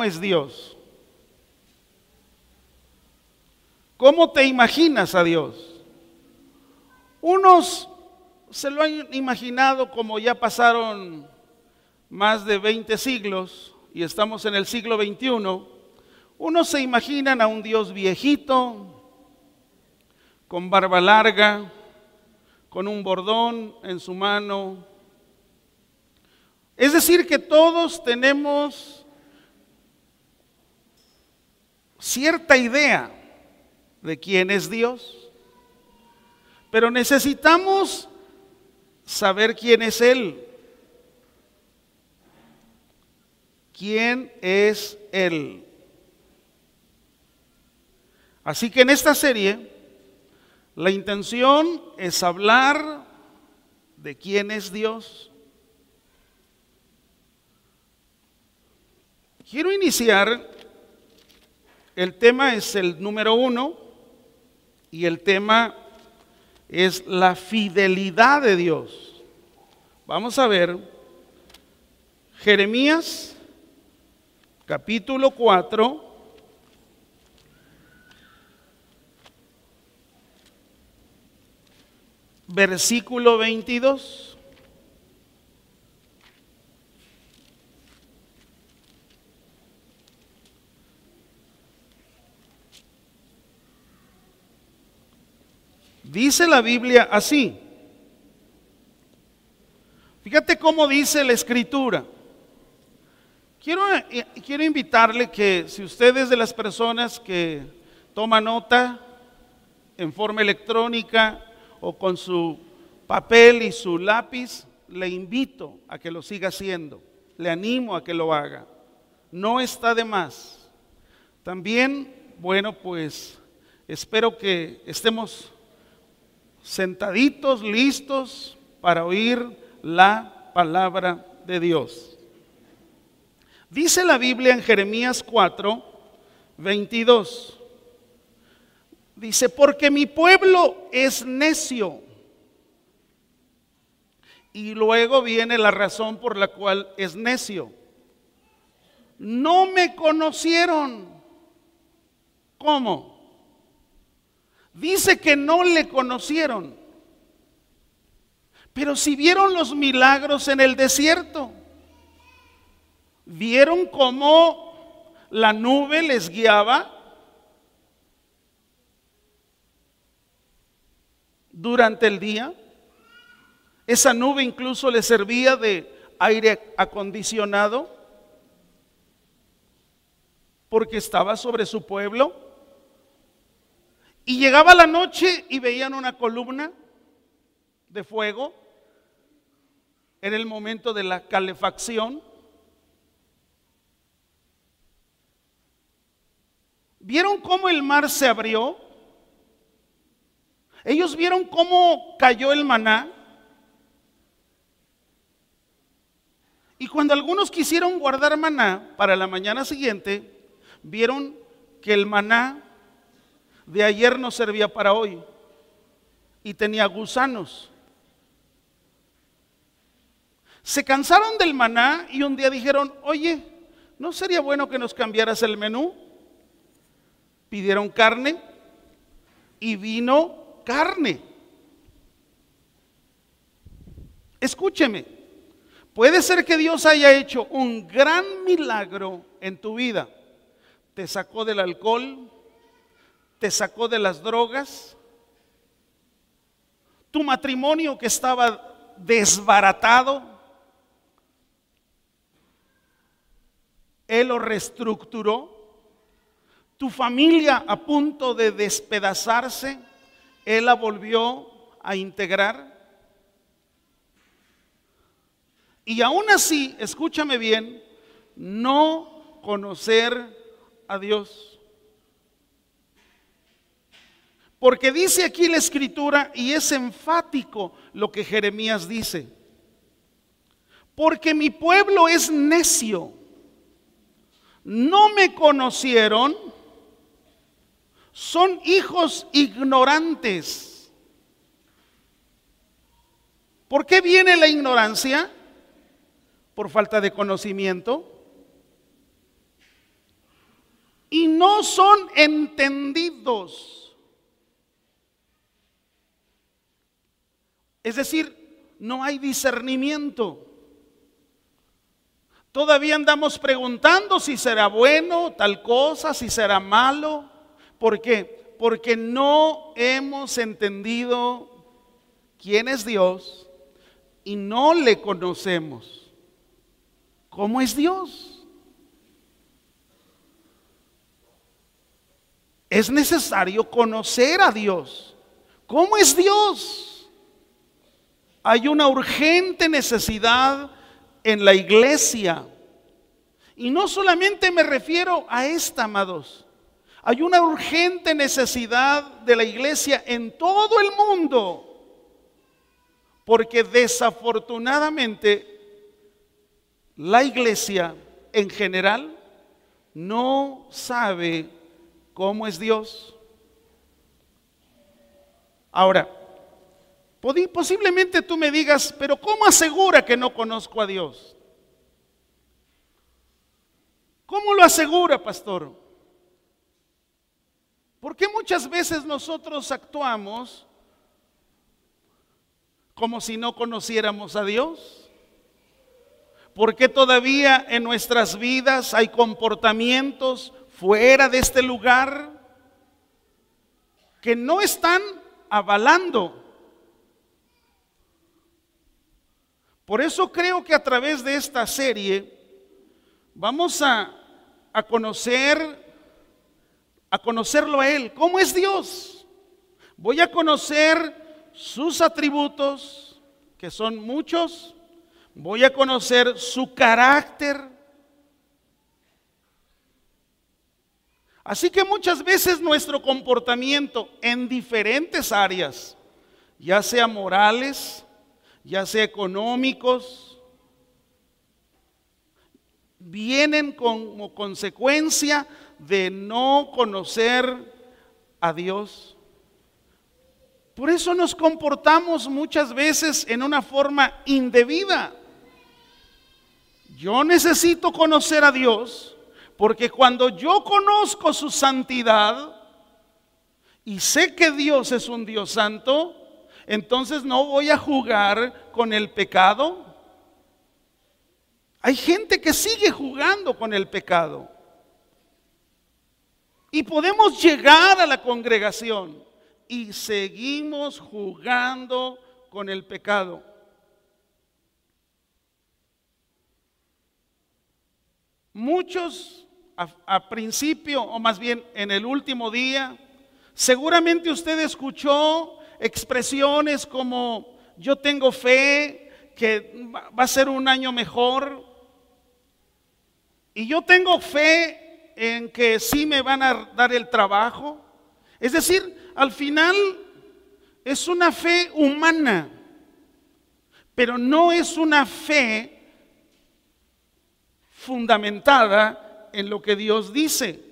es Dios? ¿Cómo te imaginas a Dios? Unos se lo han imaginado como ya pasaron más de 20 siglos y estamos en el siglo XXI. Unos se imaginan a un Dios viejito, con barba larga, con un bordón en su mano. Es decir, que todos tenemos cierta idea de quién es Dios, pero necesitamos saber quién es Él. ¿Quién es Él? Así que en esta serie, la intención es hablar de quién es Dios. Quiero iniciar, el tema es el número 1 y el tema es la fidelidad de Dios. Vamos a ver Jeremías capítulo 4, versículo 22. Dice la Biblia así. Fíjate cómo dice la Escritura. Quiero invitarle que si usted es de las personas que toma nota en forma electrónica o con su papel y su lápiz, le invito a que lo siga haciendo. Le animo a que lo haga. No está de más. También, bueno, pues espero que estemos sentaditos, listos para oír la palabra de Dios. Dice la Biblia en Jeremías 4, 22. Dice, porque mi pueblo es necio. Y luego viene la razón por la cual es necio. No me conocieron. ¿Cómo? Dice que no le conocieron, pero si vieron los milagros en el desierto, vieron cómo la nube les guiaba durante el día. Esa nube incluso les servía de aire acondicionado porque estaba sobre su pueblo. Y llegaba la noche y veían una columna de fuego. Era el momento de la calefacción. ¿Vieron cómo el mar se abrió? Ellos vieron cómo cayó el maná. Y cuando algunos quisieron guardar maná para la mañana siguiente, vieron que el maná de ayer no servía para hoy y tenía gusanos. Se cansaron del maná y un día dijeron, oye, ¿no sería bueno que nos cambiaras el menú? Pidieron carne y vino carne. Escúcheme, puede ser que Dios haya hecho un gran milagro en tu vida. Te sacó del alcohol, te sacó de las drogas, tu matrimonio que estaba desbaratado, Él lo reestructuró, tu familia a punto de despedazarse, Él la volvió a integrar. Y aún así, escúchame bien, no conocer a Dios. Porque dice aquí la Escritura, y es enfático lo que Jeremías dice, porque mi pueblo es necio, no me conocieron, son hijos ignorantes. ¿Por qué viene la ignorancia? Por falta de conocimiento. no son entendidos. Es decir, no hay discernimiento. Todavía andamos preguntando si será bueno tal cosa, si será malo. ¿Por qué? Porque no hemos entendido quién es Dios y no le conocemos. ¿Cómo es Dios? Es necesario conocer a Dios. ¿Cómo es Dios? Hay una urgente necesidad en la iglesia. Y no solamente me refiero a esta, amados. Hay una urgente necesidad de la iglesia en todo el mundo. Porque desafortunadamente la iglesia en general no sabe cómo es Dios. Ahora, posiblemente tú me digas, pero ¿cómo asegura que no conozco a Dios? ¿Cómo lo asegura, pastor? Porque muchas veces nosotros actuamos como si no conociéramos a Dios. ¿Por qué todavía en nuestras vidas hay comportamientos fuera de este lugar que no están avalando? Por eso creo que a través de esta serie vamos a conocerlo a Él. ¿Cómo es Dios? Voy a conocer sus atributos, que son muchos. Voy a conocer su carácter. Así que muchas veces nuestro comportamiento en diferentes áreas, ya sea morales, ya sea económicos, vienen como consecuencia de no conocer a Dios. Por eso nos comportamos muchas veces en una forma indebida. Yo necesito conocer a Dios, porque cuando yo conozco su santidad y sé que Dios es un Dios santo, entonces no voy a jugar con el pecado. Hay gente que sigue jugando con el pecado. Y podemos llegar a la congregación y seguimos jugando con el pecado. Muchos a principio, o más bien en el último día, seguramente usted escuchó expresiones como: yo tengo fe que va a ser un año mejor, y yo tengo fe en que sí me van a dar el trabajo. Es decir, al final es una fe humana, pero no es una fe fundamentada en lo que Dios dice.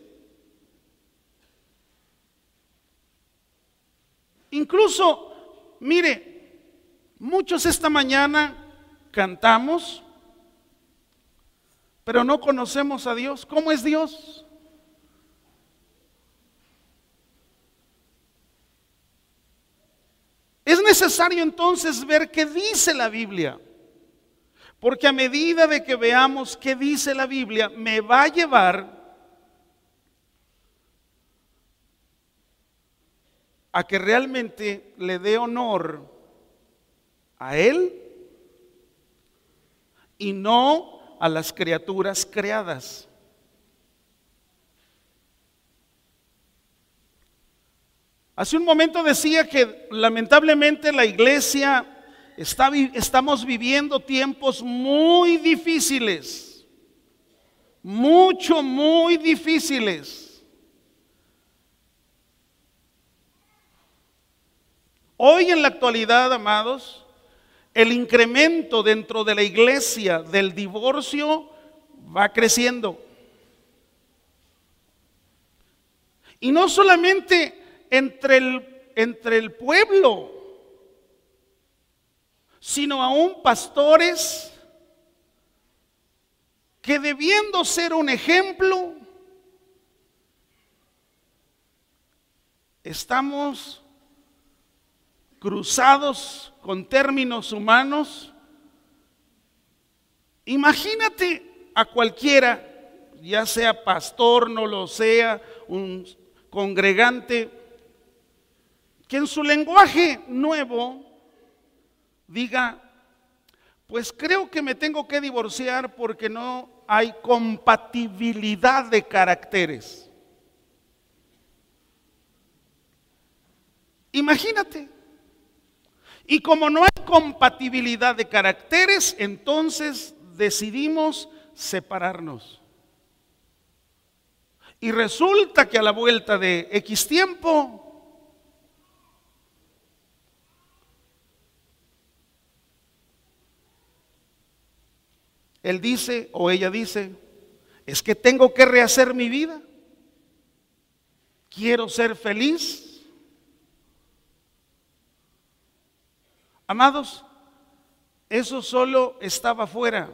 Incluso, mire, muchos esta mañana cantamos, pero no conocemos a Dios. ¿Cómo es Dios? Es necesario entonces ver qué dice la Biblia, porque a medida de que veamos qué dice la Biblia, me va a llevar a que realmente le dé honor a Él y no a las criaturas creadas. Hace un momento decía que lamentablemente la iglesia estamos viviendo tiempos muy difíciles, muy difíciles. Hoy en la actualidad, amados, el incremento dentro de la iglesia del divorcio va creciendo. Y no solamente entre el pueblo, sino aún pastores que, debiendo ser un ejemplo, estamos cruzados con términos humanos. Imagínate a cualquiera, ya sea pastor, no lo sea, un congregante, que en su lenguaje nuevo diga: pues creo que me tengo que divorciar porque no hay compatibilidad de caracteres. Imagínate. Y como no hay compatibilidad de caracteres, entonces decidimos separarnos. Y resulta que a la vuelta de X tiempo, él dice o ella dice: es que tengo que rehacer mi vida, quiero ser feliz. Amados, eso solo estaba afuera.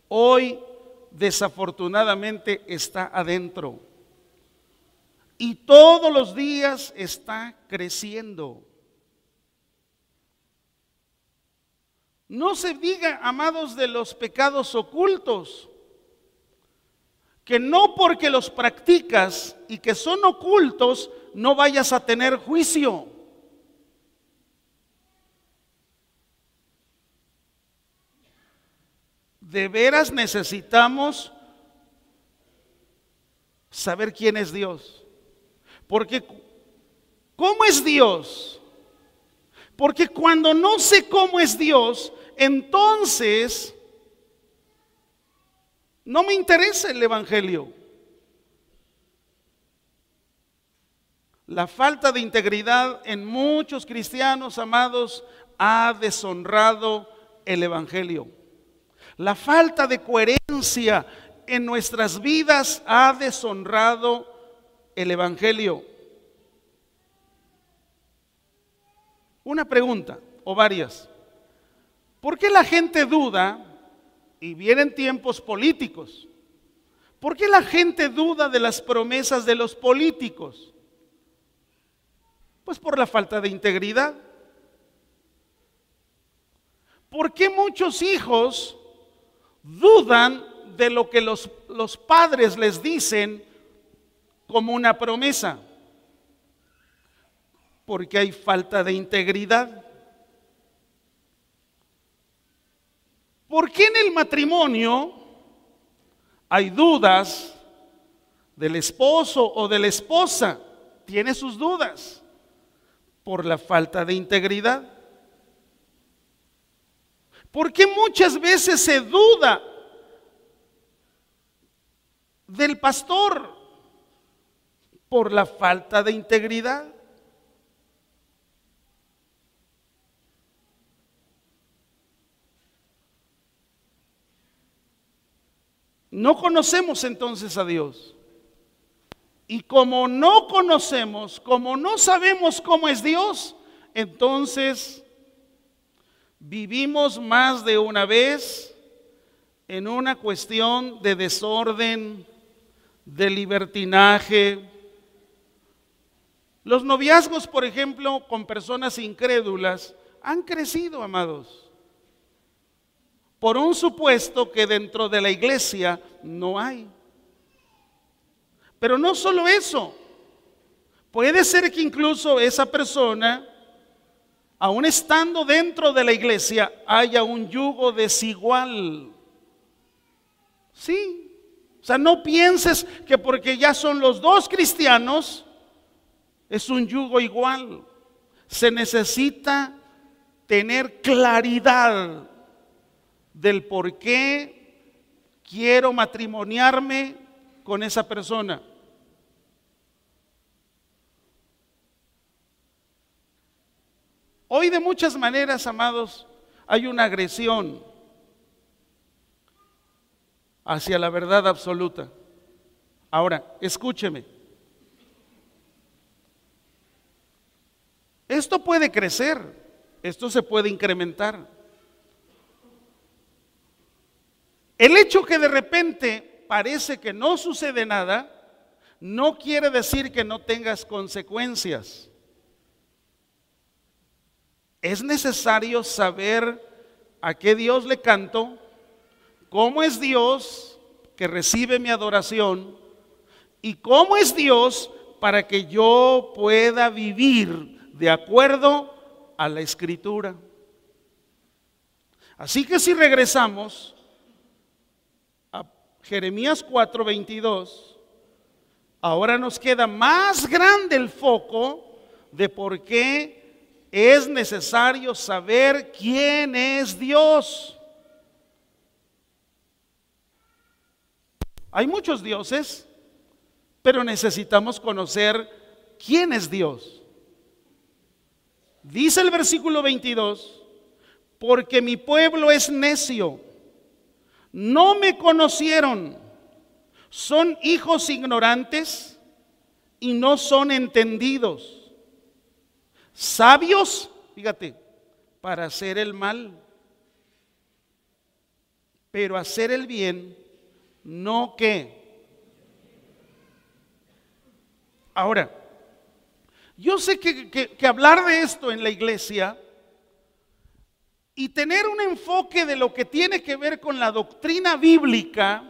Hoy, desafortunadamente, está adentro. Y todos los días está creciendo. No se diga, amados, de los pecados ocultos, que no porque los practicas y que son ocultos, no vayas a tener juicio. De veras necesitamos saber quién es Dios. Porque, ¿cómo es Dios? Porque cuando no sé cómo es Dios, entonces no me interesa el evangelio. La falta de integridad en muchos cristianos, amados, ha deshonrado el evangelio. La falta de coherencia en nuestras vidas ha deshonrado el evangelio. Una pregunta o varias: ¿por qué la gente duda? Y vienen tiempos políticos. ¿Por qué la gente duda de las promesas de los políticos? Pues por la falta de integridad. ¿Por qué muchos hijos dudan de lo que los padres les dicen como una promesa? Porque hay falta de integridad. ¿Por qué en el matrimonio hay dudas del esposo o de la esposa? Tiene sus dudas por la falta de integridad. ¿Por qué muchas veces se duda del pastor? Por la falta de integridad. No conocemos entonces a Dios. Y como no conocemos, como no sabemos cómo es Dios, entonces vivimos más de una vez en una cuestión de desorden, de libertinaje. Los noviazgos, por ejemplo, con personas incrédulas, han crecido, amados, por un supuesto que dentro de la iglesia no hay. Pero no solo eso, puede ser que incluso esa persona, aún estando dentro de la iglesia, haya un yugo desigual. Sí, o sea, no pienses que porque ya son los dos cristianos, es un yugo igual. Se necesita tener claridad del por qué quiero matrimoniarme con esa persona. Hoy de muchas maneras, amados, hay una agresión hacia la verdad absoluta. Ahora, escúcheme. Esto puede crecer, esto se puede incrementar. El hecho que de repente parece que no sucede nada, no quiere decir que no tengas consecuencias. Es necesario saber a qué Dios le canto, cómo es Dios que recibe mi adoración y cómo es Dios para que yo pueda vivir de acuerdo a la Escritura. Así que si regresamos a Jeremías 4:22, ahora nos queda más grande el foco de por qué es necesario saber quién es Dios. Hay muchos dioses, pero necesitamos conocer quién es Dios. Dice el versículo 22, porque mi pueblo es necio, no me conocieron, son hijos ignorantes y no son entendidos, sabios, fíjate, para hacer el mal, pero hacer el bien, no que. Ahora, yo sé que hablar de esto en la iglesia y tener un enfoque de lo que tiene que ver con la doctrina bíblica,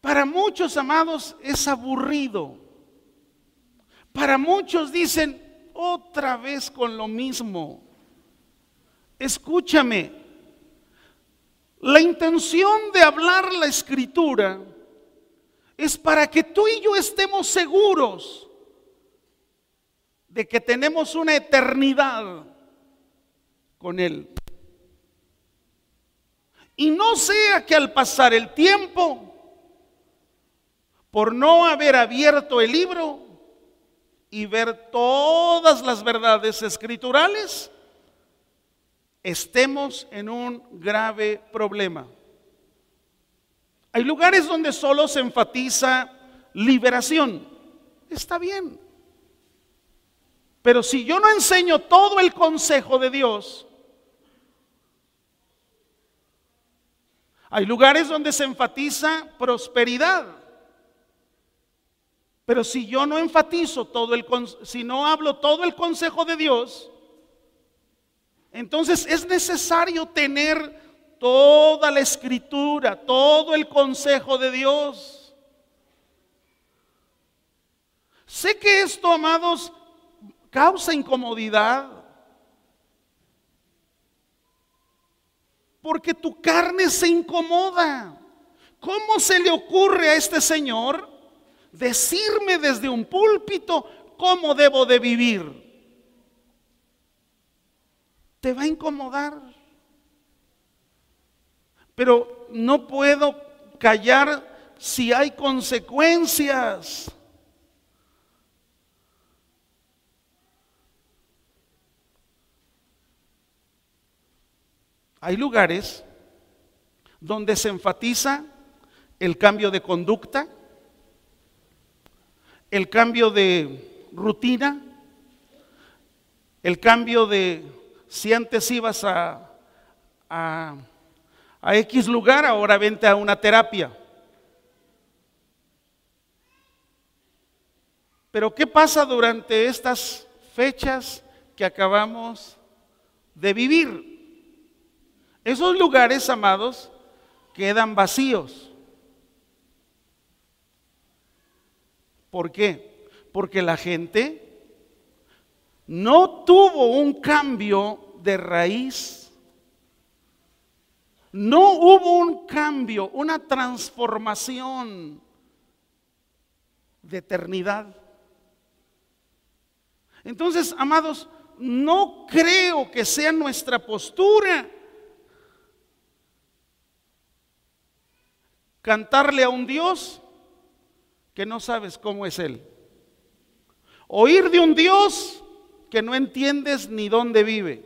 para muchos, amados, es aburrido. Para muchos dicen, otra vez con lo mismo. Escúchame, la intención de hablar la Escritura es para que tú y yo estemos seguros de que tenemos una eternidad con Él. Y no sea que al pasar el tiempo, por no haber abierto el libro y ver todas las verdades escriturales, estemos en un grave problema. Hay lugares donde solo se enfatiza liberación. Está bien. Pero si yo no enseño todo el consejo de Dios, hay lugares donde se enfatiza prosperidad. Pero si yo no enfatizo si no hablo todo el consejo de Dios, entonces es necesario tener toda la Escritura, todo el consejo de Dios. Sé que esto, amados, causa incomodidad, porque tu carne se incomoda. ¿Cómo se le ocurre a este señor decirme desde un púlpito cómo debo de vivir? Te va a incomodar. Pero no puedo callar si hay consecuencias. Hay lugares donde se enfatiza el cambio de conducta, el cambio de rutina, el cambio de, si antes ibas a X lugar, ahora vente a una terapia. Pero ¿qué pasa durante estas fechas que acabamos de vivir? Esos lugares, amados, quedan vacíos. ¿Por qué? Porque la gente no tuvo un cambio de raíz. No hubo un cambio, una transformación de eternidad. Entonces, amados, no creo que sea nuestra postura cantarle a un Dios que no sabes cómo es Él. Oír de un Dios que no entiendes ni dónde vive.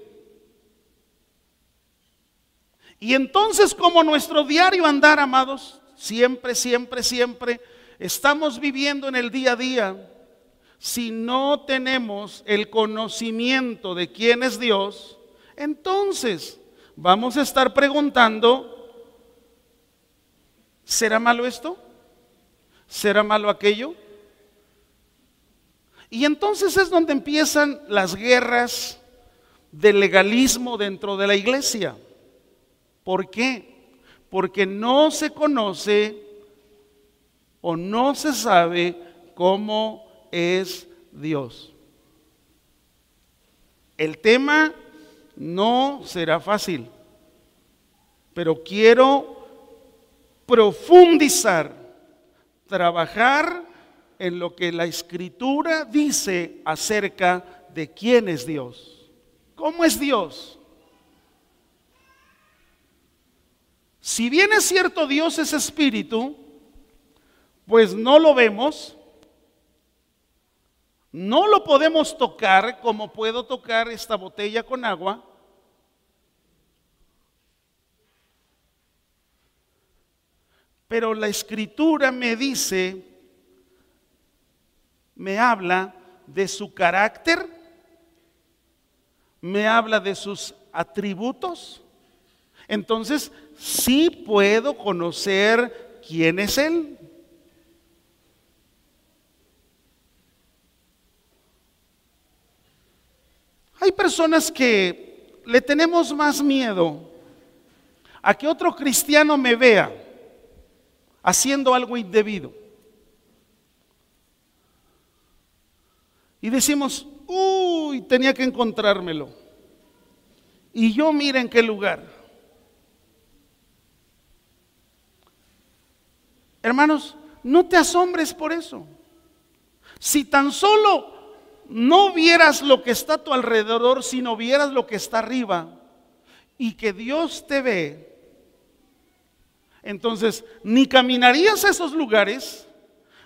Y entonces, como nuestro diario andar, amados, siempre estamos viviendo en el día a día, si no tenemos el conocimiento de quién es Dios, entonces vamos a estar preguntando, ¿será malo esto? ¿Será malo aquello? Y entonces es donde empiezan las guerras del legalismo dentro de la iglesia. ¿Por qué? Porque no se conoce o no se sabe cómo es Dios. El tema no será fácil, pero quiero profundizar, trabajar en lo que la Escritura dice acerca de quién es Dios. ¿Cómo es Dios? Si bien es cierto Dios es espíritu, pues no lo vemos, no lo podemos tocar como puedo tocar esta botella con agua. Pero la Escritura me dice, me habla de su carácter, me habla de sus atributos. Entonces, sí puedo conocer quién es Él. Hay personas que le tenemos más miedo a que otro cristiano me vea haciendo algo indebido. Y decimos, uy, tenía que encontrármelo. Y yo mira en qué lugar. Hermanos, no te asombres por eso. Si tan solo no vieras lo que está a tu alrededor, sino vieras lo que está arriba y que Dios te ve, entonces ni caminarías a esos lugares,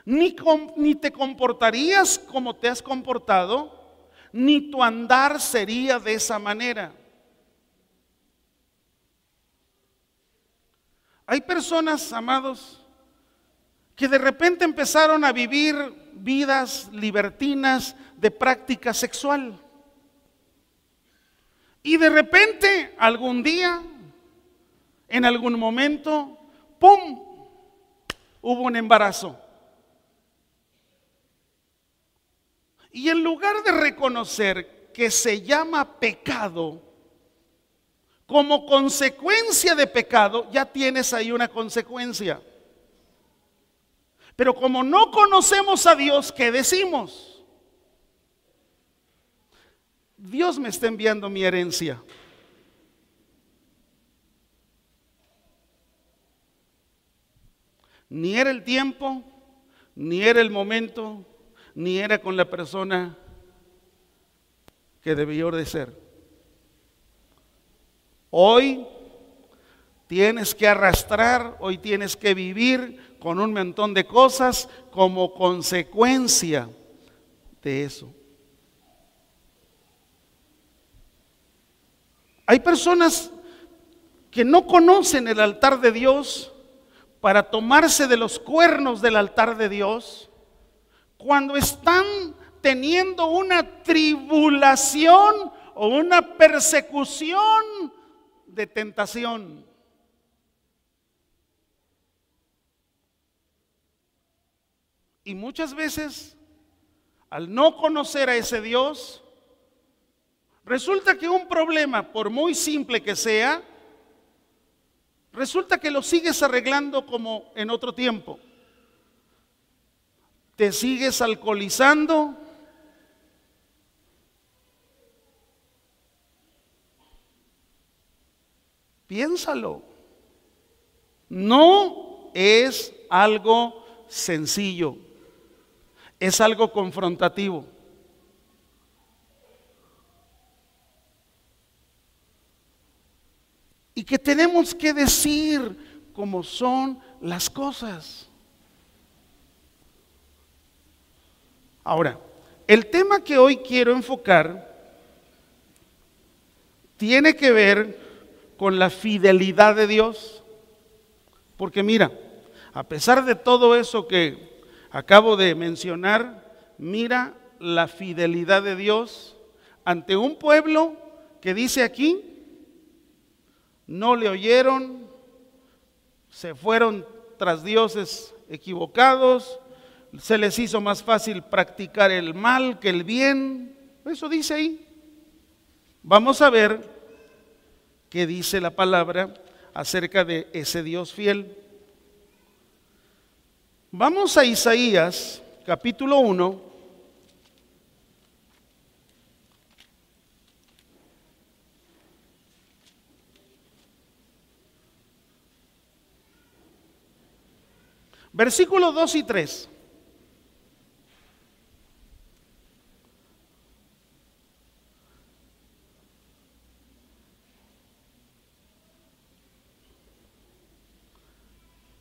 ni te comportarías como te has comportado, ni tu andar sería de esa manera. Hay personas, amados, que de repente empezaron a vivir vidas libertinas de práctica sexual. Y de repente, algún día, en algún momento, ¡pum!, hubo un embarazo. Y en lugar de reconocer que se llama pecado, como consecuencia de pecado, ya tienes ahí una consecuencia. Pero como no conocemos a Dios, ¿qué decimos? Dios me está enviando mi herencia. Ni era el tiempo, ni era el momento, ni era con la persona que debió de ser. Hoy tienes que arrastrar, hoy tienes que vivir con un montón de cosas como consecuencia de eso. Hay personas que no conocen el altar de Dios para tomarse de los cuernos del altar de Dios cuando están teniendo una tribulación o una persecución de tentación. Y muchas veces, al no conocer a ese Dios, resulta que un problema, por muy simple que sea, resulta que lo sigues arreglando como en otro tiempo. Te sigues alcoholizando, piénsalo. No es algo sencillo, es algo confrontativo. Y que tenemos que decir cómo son las cosas. Ahora, el tema que hoy quiero enfocar tiene que ver con la fidelidad de Dios. Porque mira, a pesar de todo eso que acabo de mencionar, mira la fidelidad de Dios ante un pueblo que dice aquí, no le oyeron, se fueron tras dioses equivocados, se les hizo más fácil practicar el mal que el bien. Eso dice ahí. Vamos a ver qué dice la palabra acerca de ese Dios fiel. Vamos a Isaías, capítulo 1. Versículos 2 y 3.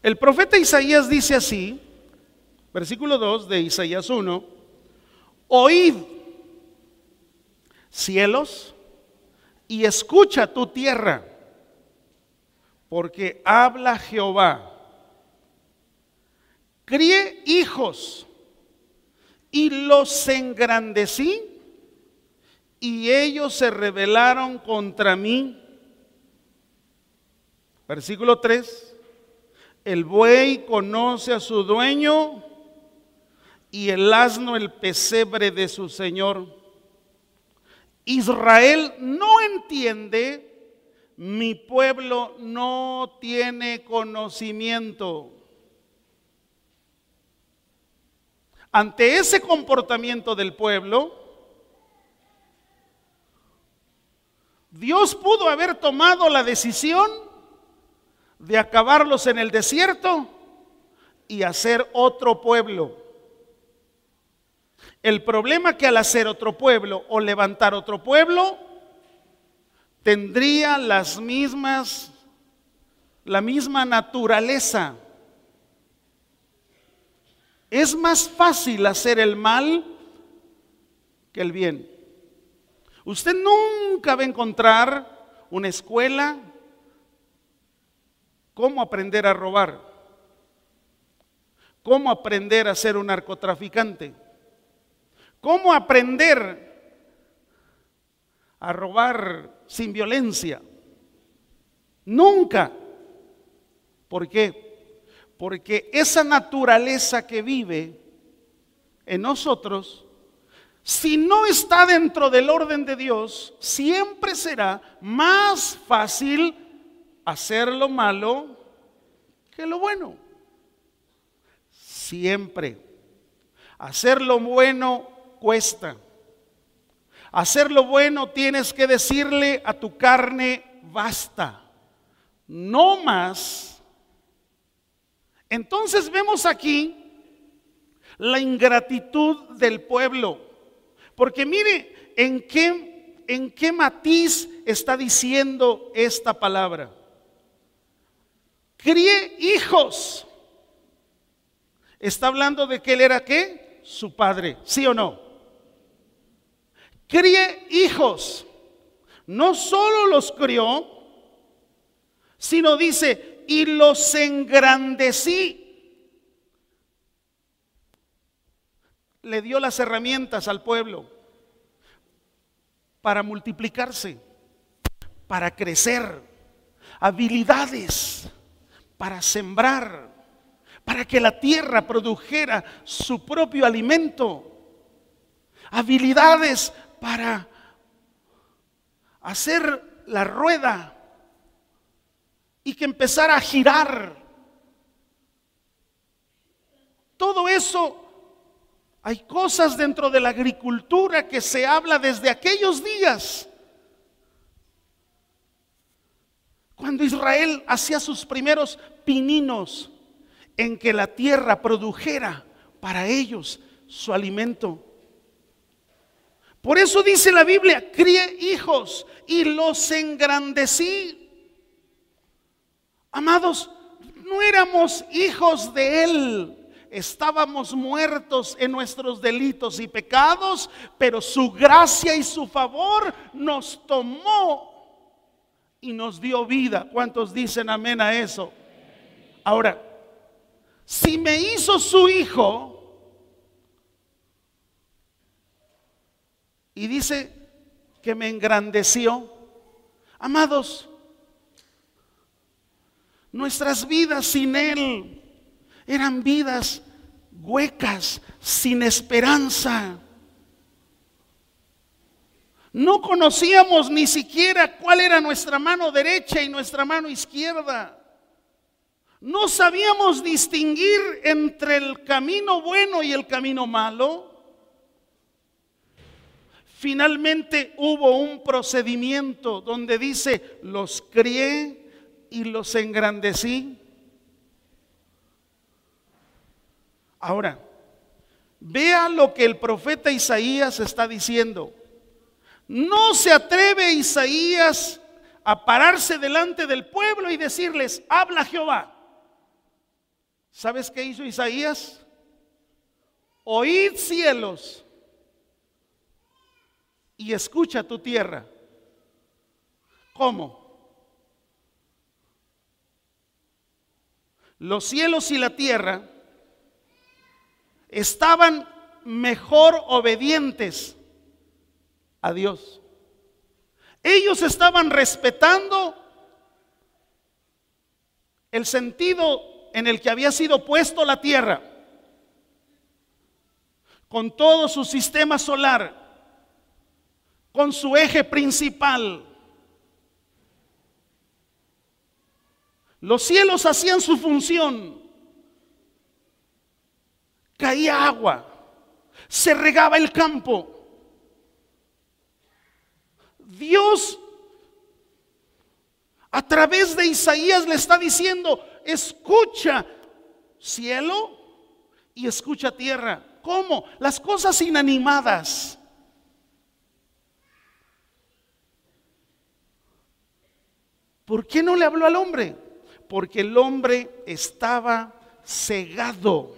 El profeta Isaías dice así, versículo 2 de Isaías 1, oíd, cielos, y escucha tu tierra, porque habla Jehová. Crié hijos y los engrandecí, y ellos se rebelaron contra mí. Versículo 3. El buey conoce a su dueño y el asno el pesebre de su señor. Israel no entiende, mi pueblo no tiene conocimiento. Ante ese comportamiento del pueblo, Dios pudo haber tomado la decisión de acabarlos en el desierto y hacer otro pueblo. El problema es que al hacer otro pueblo o levantar otro pueblo, tendría la misma naturaleza. Es más fácil hacer el mal que el bien. Usted nunca va a encontrar una escuela cómo aprender a robar, cómo aprender a ser un narcotraficante, cómo aprender a robar sin violencia. Nunca. ¿Por qué? Porque esa naturaleza que vive en nosotros, si no está dentro del orden de Dios, siempre será más fácil hacer lo malo que lo bueno. Siempre. Hacer lo bueno cuesta. Hacer lo bueno tienes que decirle a tu carne, basta, no más. Entonces vemos aquí la ingratitud del pueblo, porque mire en qué matiz está diciendo esta palabra. Crié hijos. Está hablando de que él era ¿qué? Su padre, ¿sí o no? Crié hijos. No solo los crió, sino dice, y los engrandecí. Le dio las herramientas al pueblo para multiplicarse, para crecer, habilidades para sembrar, para que la tierra produjera su propio alimento, habilidades para hacer la rueda y que empezara a girar. Todo eso, hay cosas dentro de la agricultura que se habla desde aquellos días, cuando Israel hacía sus primeros pininos en que la tierra produjera para ellos su alimento. Por eso dice la Biblia, crié hijos y los engrandecí. Amados, no éramos hijos de Él, estábamos muertos en nuestros delitos y pecados, pero su gracia y su favor nos tomó y nos dio vida. ¿Cuántos dicen amén a eso? Ahora, si me hizo su hijo y dice que me engrandeció, amados, nuestras vidas sin Él Eran vidas huecas, sin esperanza. No conocíamos ni siquiera cuál era nuestra mano derecha y nuestra mano izquierda. No sabíamos distinguir entre el camino bueno y el camino malo. Finalmente hubo un procedimiento donde dice: los crié y los engrandecí. Ahora, vea lo que el profeta Isaías está diciendo. No se atreve Isaías a pararse delante del pueblo y decirles: habla Jehová. ¿Sabes qué hizo Isaías? Oíd cielos y escucha tu tierra. ¿Cómo? Los cielos y la tierra estaban mejor obedientes a Dios. Ellos estaban respetando el sentido en el que había sido puesto la tierra, con todo su sistema solar, con su eje principal. Los cielos hacían su función. Caía agua, se regaba el campo. Dios, a través de Isaías, le está diciendo: escucha cielo y escucha tierra. ¿Cómo? Las cosas inanimadas. ¿Por qué no le habló al hombre? Porque el hombre estaba cegado.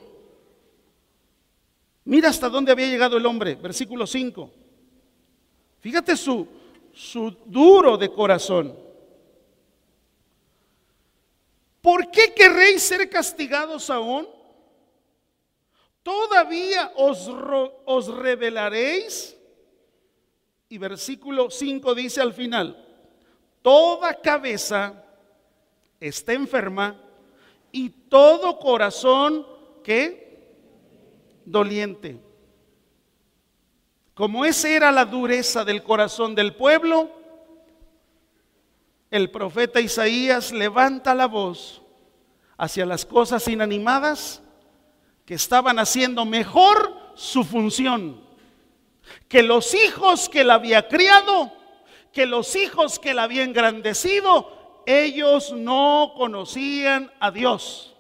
Mira hasta dónde había llegado el hombre, versículo 5. Fíjate su duro de corazón. ¿Por qué querréis ser castigados aún? ¿Todavía os rebelaréis? Y versículo 5 dice al final: toda cabeza está enferma y todo corazón, ¿qué? Doliente. Como esa era la dureza del corazón del pueblo, el profeta Isaías levanta la voz hacia las cosas inanimadas que estaban haciendo mejor su función que los hijos que la había criado, que los hijos que la había engrandecido. Ellos no conocían a Dios.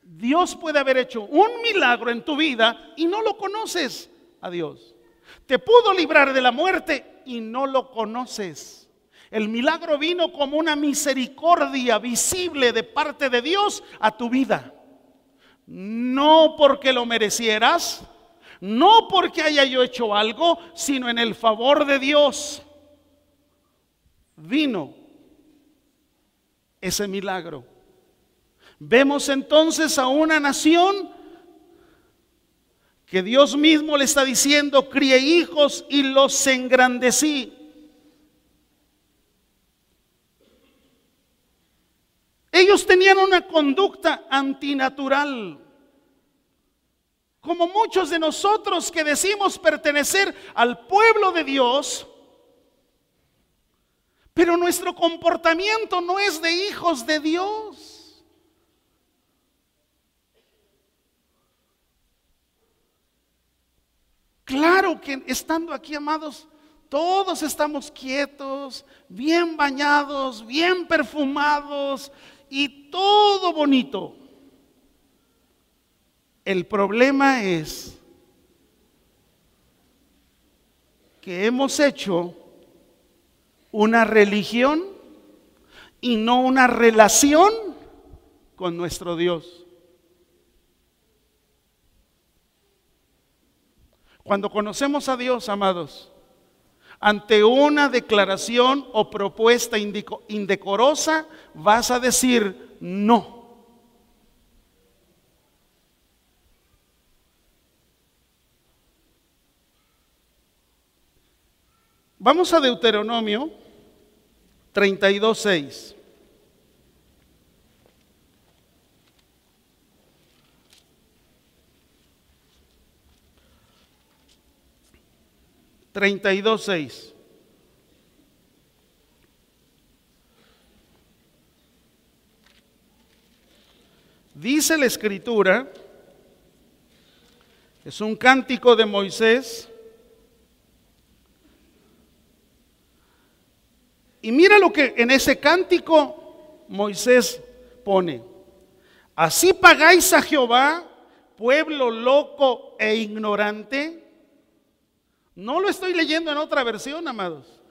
Dios puede haber hecho un milagro en tu vida y no lo conoces a Dios. Te pudo librar de la muerte y no lo conoces. El milagro vino como una misericordia visible de parte de Dios a tu vida. No porque lo merecieras, no porque haya yo hecho algo, sino en el favor de Dios vino ese milagro. Vemos entonces a una nación que Dios mismo le está diciendo: crié hijos y los engrandecí. Ellos tenían una conducta antinatural, como muchos de nosotros que decimos pertenecer al pueblo de Dios, pero nuestro comportamiento no es de hijos de Dios. Claro que estando aquí, amados, todos estamos quietos, bien bañados, bien perfumados y todo bonito. El problema es que hemos hecho una religión y no una relación con nuestro Dios. Cuando conocemos a Dios, amados, ante una declaración o propuesta indecorosa, vas a decir no. Vamos a Deuteronomio 32:6. 32:6. Dice la Escritura, es un cántico de Moisés, y mira lo que en ese cántico Moisés pone: así pagáis a Jehová, pueblo loco e ignorante. No lo estoy leyendo en otra versión, amados.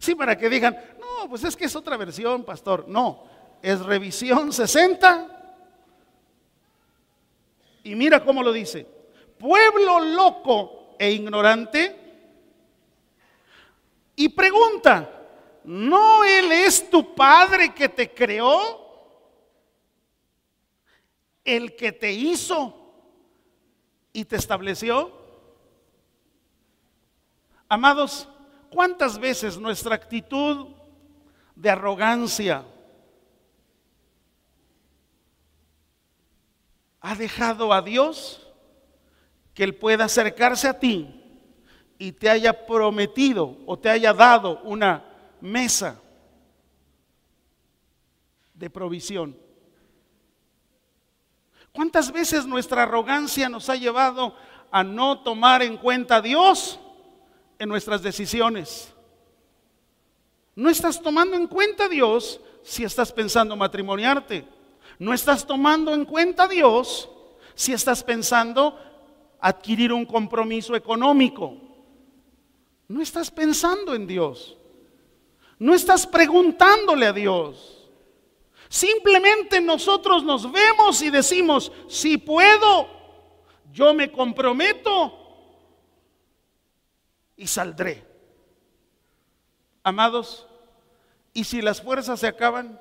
Sí, para que digan, no, pues es que es otra versión, pastor. No, es Revisión 60. Y mira cómo lo dice: pueblo loco e ignorante. Y pregunta, ¿no Él es tu Padre que te creó? El que te hizo y te estableció. Amados, ¿cuántas veces nuestra actitud de arrogancia ha dejado a Dios que Él pueda acercarse a ti y te haya prometido o te haya dado una mesa de provisión? ¿Cuántas veces nuestra arrogancia nos ha llevado a no tomar en cuenta a Dios en nuestras decisiones? No estás tomando en cuenta a Dios si estás pensando matrimoniarte. No estás tomando en cuenta a Dios si estás pensando adquirir un compromiso económico. No estás pensando en Dios. No estás preguntándole a Dios. Simplemente nosotros nos vemos y decimos, si puedo, yo me comprometo y saldré. Amados, ¿y si las fuerzas se acaban?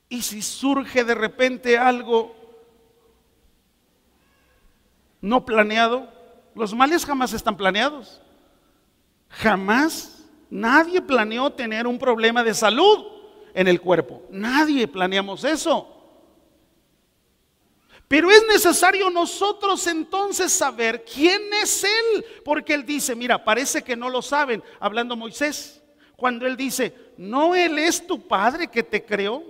¿Y si surge de repente algo no planeado? Los males jamás están planeados. Jamás, nadie planeó tener un problema de salud en el cuerpo. Nadie planeamos eso. Pero es necesario nosotros entonces saber quién es Él, porque Él dice, mira, parece que no lo saben, hablando Moisés, cuando Él dice, ¿no Él es tu Padre que te creó?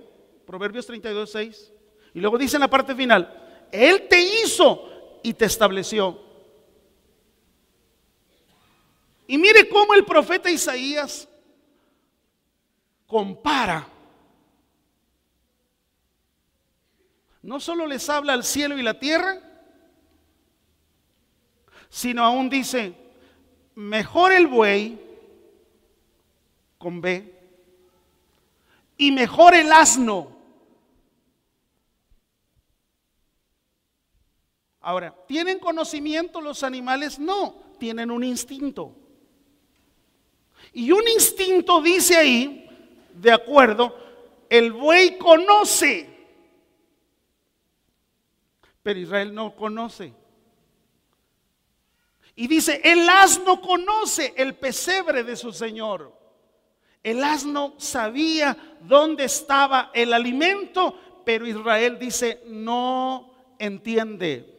Proverbios 32:6. Y luego dice en la parte final, Él te hizo y te estableció. Y mire cómo el profeta Isaías compara. No solo les habla al cielo y la tierra, sino aún dice, mejor el buey con B y mejor el asno. Ahora, ¿tienen conocimiento los animales? No, tienen un instinto. Y un instinto dice ahí, de acuerdo, el buey conoce, pero Israel no conoce. Y dice, el asno conoce el pesebre de su señor. El asno sabía dónde estaba el alimento, pero Israel dice, no entiende.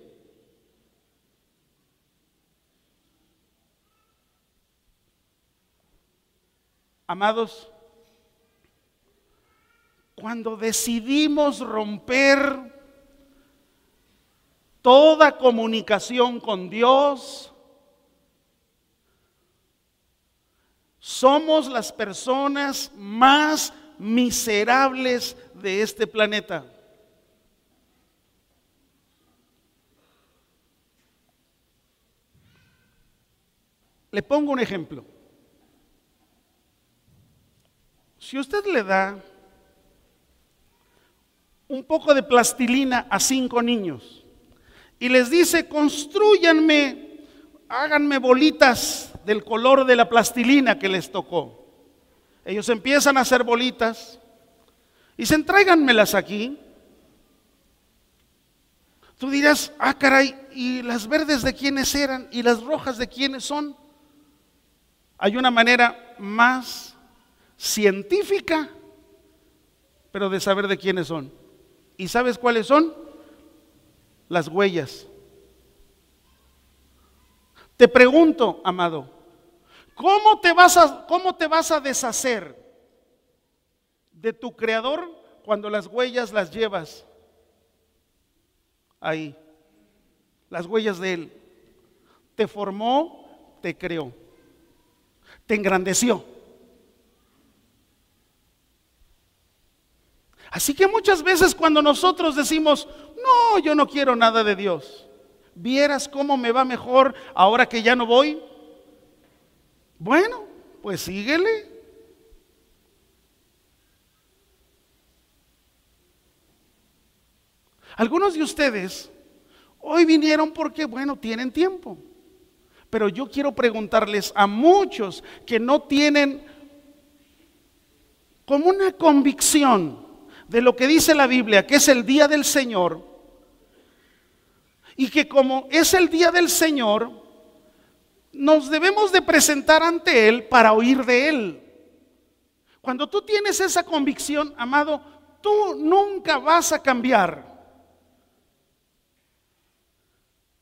Amados, cuando decidimos romper toda comunicación con Dios, somos las personas más miserables de este planeta. Le pongo un ejemplo. Si usted le da un poco de plastilina a 5 niños y les dice, constrúyanme, háganme bolitas del color de la plastilina que les tocó. Ellos empiezan a hacer bolitas y dicen, tráiganmelas aquí. Tú dirás, ah caray, ¿y las verdes de quiénes eran? ¿Y las rojas de quiénes son? Hay una manera más científica, pero de saber de quiénes son. ¿Y sabes cuáles son? las huellas. Te pregunto, amado, ¿cómo te vas a deshacer de tu Creador cuando las huellas las llevas ahí? Las huellas de Él. Te formó, te creó, te engrandeció. Así que muchas veces cuando nosotros decimos, no, yo no quiero nada de Dios, ¿vieras cómo me va mejor ahora que ya no voy? Bueno, pues síguele. Algunos de ustedes hoy vinieron porque, bueno, tienen tiempo. Pero yo quiero preguntarles a muchos que no tienen como una convicción de lo que dice la Biblia, que es el día del Señor, y que como es el día del Señor, nos debemos de presentar ante Él para oír de Él. Cuando tú tienes esa convicción, amado, tú nunca vas a cambiar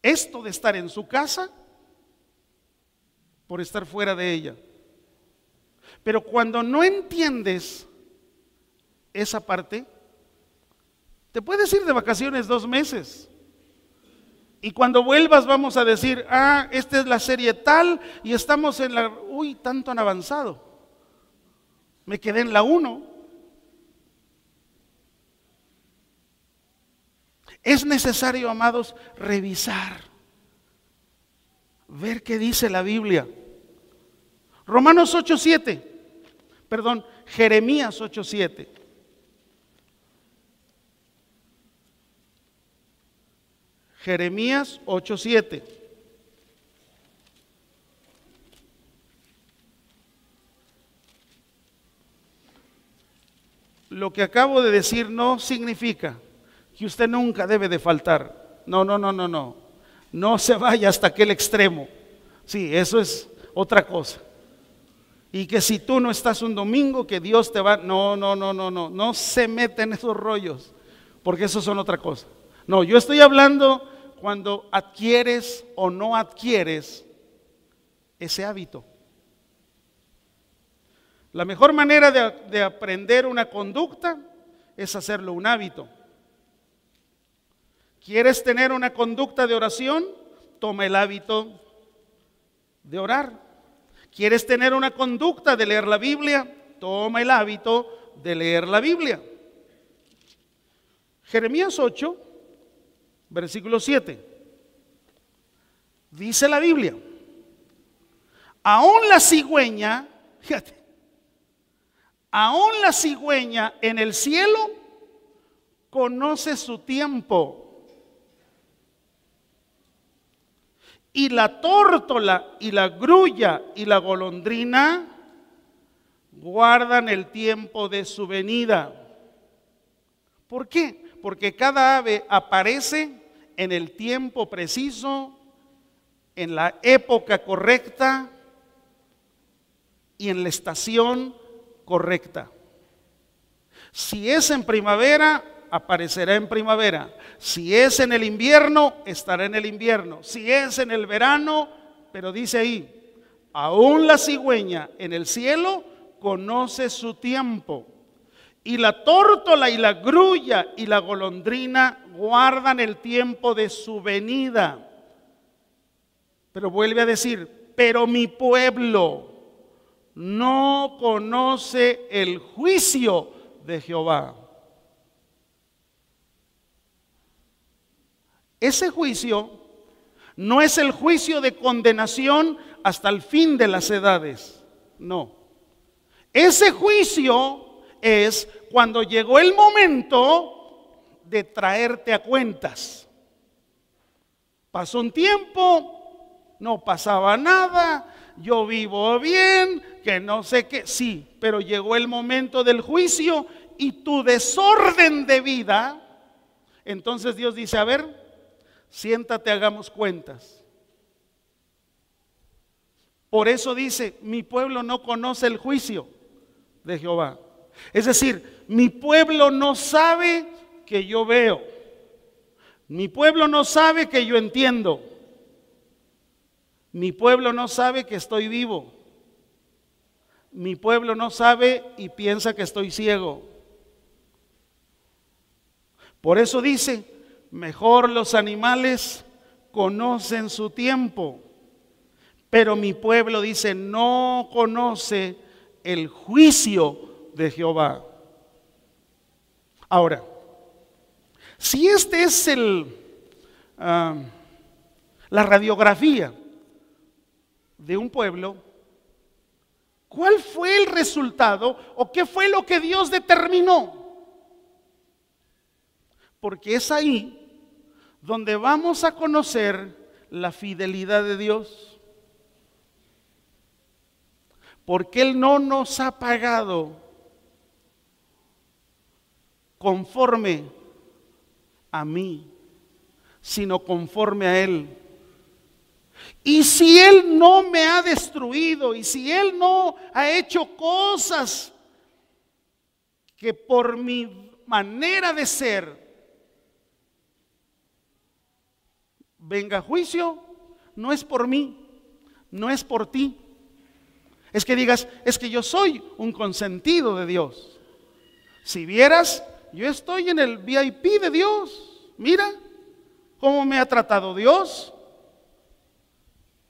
esto de estar en su casa por estar fuera de ella. Pero cuando no entiendes esa parte, te puedes ir de vacaciones 2 meses. Y cuando vuelvas vamos a decir, esta es la serie tal y estamos en la, tanto han avanzado. Me quedé en la 1. Es necesario, amados, revisar, ver qué dice la Biblia. Romanos 8:7, Jeremías 8:7. Jeremías 8:7. Lo que acabo de decir no significa que usted nunca debe de faltar. No. No se vaya hasta aquel extremo. Sí, eso es otra cosa. Y que si tú no estás un domingo, que Dios te va. No se meta en esos rollos, porque esos son otra cosa. No, yo estoy hablando cuando adquieres o no adquieres ese hábito. La mejor manera de aprender una conducta es hacerlo un hábito. ¿Quieres tener una conducta de oración? Toma el hábito de orar. ¿Quieres tener una conducta de leer la Biblia? Toma el hábito de leer la Biblia. Jeremías 8, versículo 7. Dice la Biblia, aún la cigüeña, fíjate, aún la cigüeña en el cielo conoce su tiempo. Y la tórtola y la grulla y la golondrina guardan el tiempo de su venida. ¿Por qué? Porque cada ave aparece en el tiempo preciso, en la época correcta y en la estación correcta. Si es en primavera, aparecerá en primavera. Si es en el invierno, estará en el invierno. Si es en el verano, pero dice ahí, aún la cigüeña en el cielo conoce su tiempo. Y la tórtola y la grulla y la golondrina guardan el tiempo de su venida. Pero vuelve a decir, pero mi pueblo no conoce el juicio de Jehová. Ese juicio no es el juicio de condenación hasta el fin de las edades, no. Ese juicio es cuando llegó el momento de traerte a cuentas. Pasó un tiempo, no pasaba nada, yo vivo bien, que no sé qué, sí, pero llegó el momento del juicio y tu desorden de vida, entonces Dios dice, a ver, siéntate, hagamos cuentas. Por eso dice, mi pueblo no conoce el juicio de Jehová. Es decir, mi pueblo no sabe que yo veo. Mi pueblo no sabe que yo entiendo. Mi pueblo no sabe que estoy vivo. Mi pueblo no sabe y piensa que estoy ciego. Por eso dice, mejor los animales conocen su tiempo, pero mi pueblo, dice, no conoce el juicio de Jehová. Ahora, si este es la radiografía de un pueblo, ¿cuál fue el resultado o qué fue lo que Dios determinó? Porque es ahí donde vamos a conocer la fidelidad de Dios. Porque Él no nos ha pagado conforme a mí, sino conforme a Él. Y si Él no me ha destruido, y si Él no ha hecho cosas que por mi manera de ser venga juicio, no es por mí, no es por ti. Es que digas, es que yo soy un consentido de Dios. Si vieras, yo estoy en el VIP de Dios. Mira cómo me ha tratado Dios.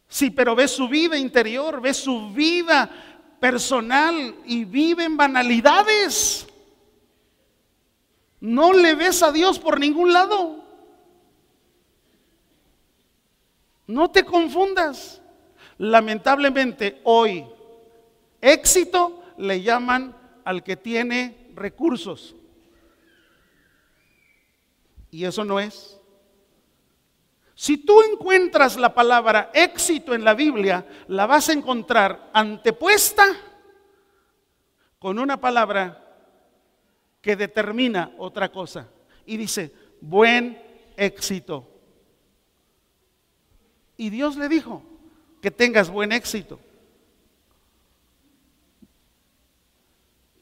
Sí, pero ve su vida interior, ve su vida personal y vive en banalidades. No le ves a Dios por ningún lado. No te confundas. Lamentablemente hoy éxito le llaman al que tiene recursos. Y eso no es. Si tú encuentras la palabra éxito en la Biblia, la vas a encontrar antepuesta con una palabra que determina otra cosa. Y dice, buen éxito. Y Dios le dijo que tengas buen éxito.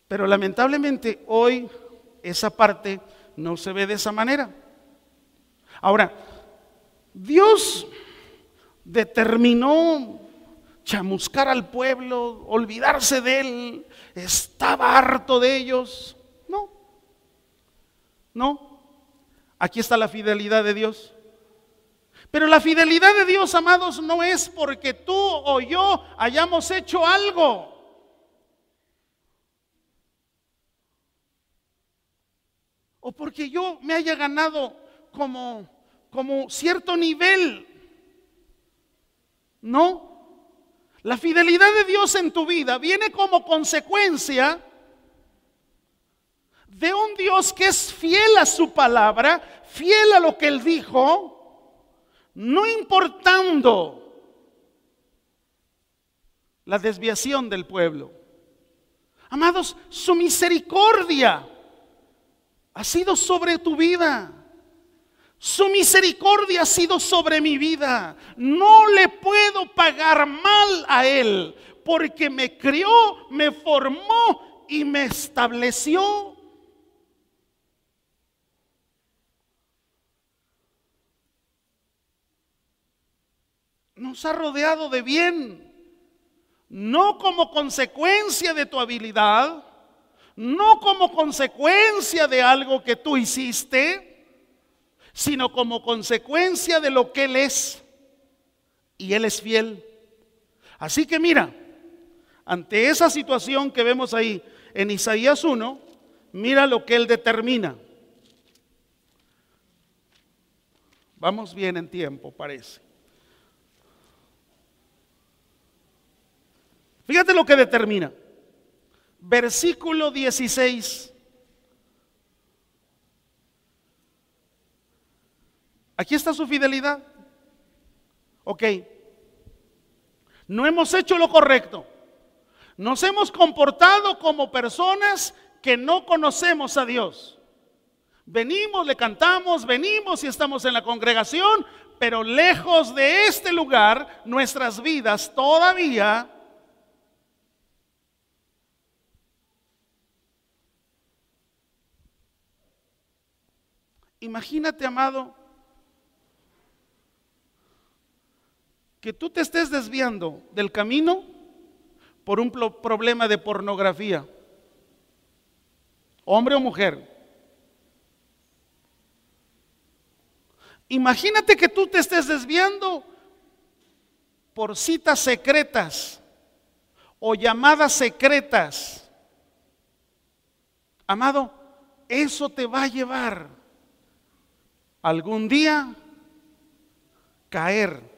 Pero lamentablemente hoy esa parte no se ve de esa manera. Ahora, Dios determinó chamuscar al pueblo, olvidarse de él, estaba harto de ellos. No. Aquí está la fidelidad de Dios. Pero la fidelidad de Dios, amados, no es porque tú o yo hayamos hecho algo. O porque yo me haya ganado como cierto nivel. No. La fidelidad de Dios en tu vida viene como consecuencia de un Dios que es fiel a su palabra, fiel a lo que Él dijo, no importando la desviación del pueblo. Amados, su misericordia ha sido sobre tu vida. Su misericordia ha sido sobre mi vida. No le puedo pagar mal a Él, porque me crió, me formó y me estableció. Nos ha rodeado de bien, no como consecuencia de tu habilidad, no como consecuencia de algo que tú hiciste, sino como consecuencia de lo que Él es. Y Él es fiel. Así que mira, ante esa situación que vemos ahí en Isaías 1, mira lo que Él determina. Vamos bien en tiempo, parece. Fíjate lo que determina. Versículo 16. Aquí está su fidelidad. Ok. No hemos hecho lo correcto. Nos hemos comportado como personas que no conocemos a Dios. Venimos, le cantamos, venimos y estamos en la congregación, pero lejos de este lugar, nuestras vidas todavía imagínate, amado, que tú te estés desviando del camino por un problema de pornografía, hombre o mujer. Imagínate que tú te estés desviando por citas secretas o llamadas secretas. Amado, eso te va a llevar algún día caer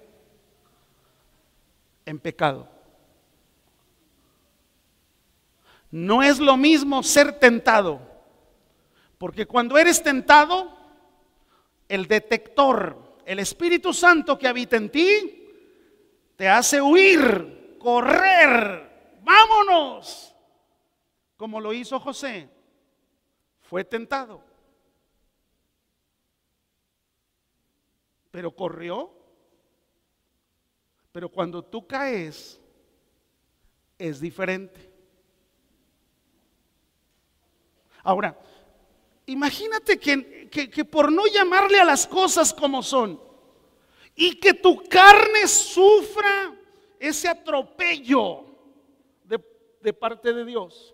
en pecado. No es lo mismo ser tentado, porque cuando eres tentado, el detector, el Espíritu Santo que habita en ti, te hace huir, correr, vámonos, como lo hizo José. Fue tentado, pero corrió. Pero cuando tú caes, es diferente. Ahora, imagínate que por no llamarle a las cosas como son y que tu carne sufra ese atropello de parte de Dios.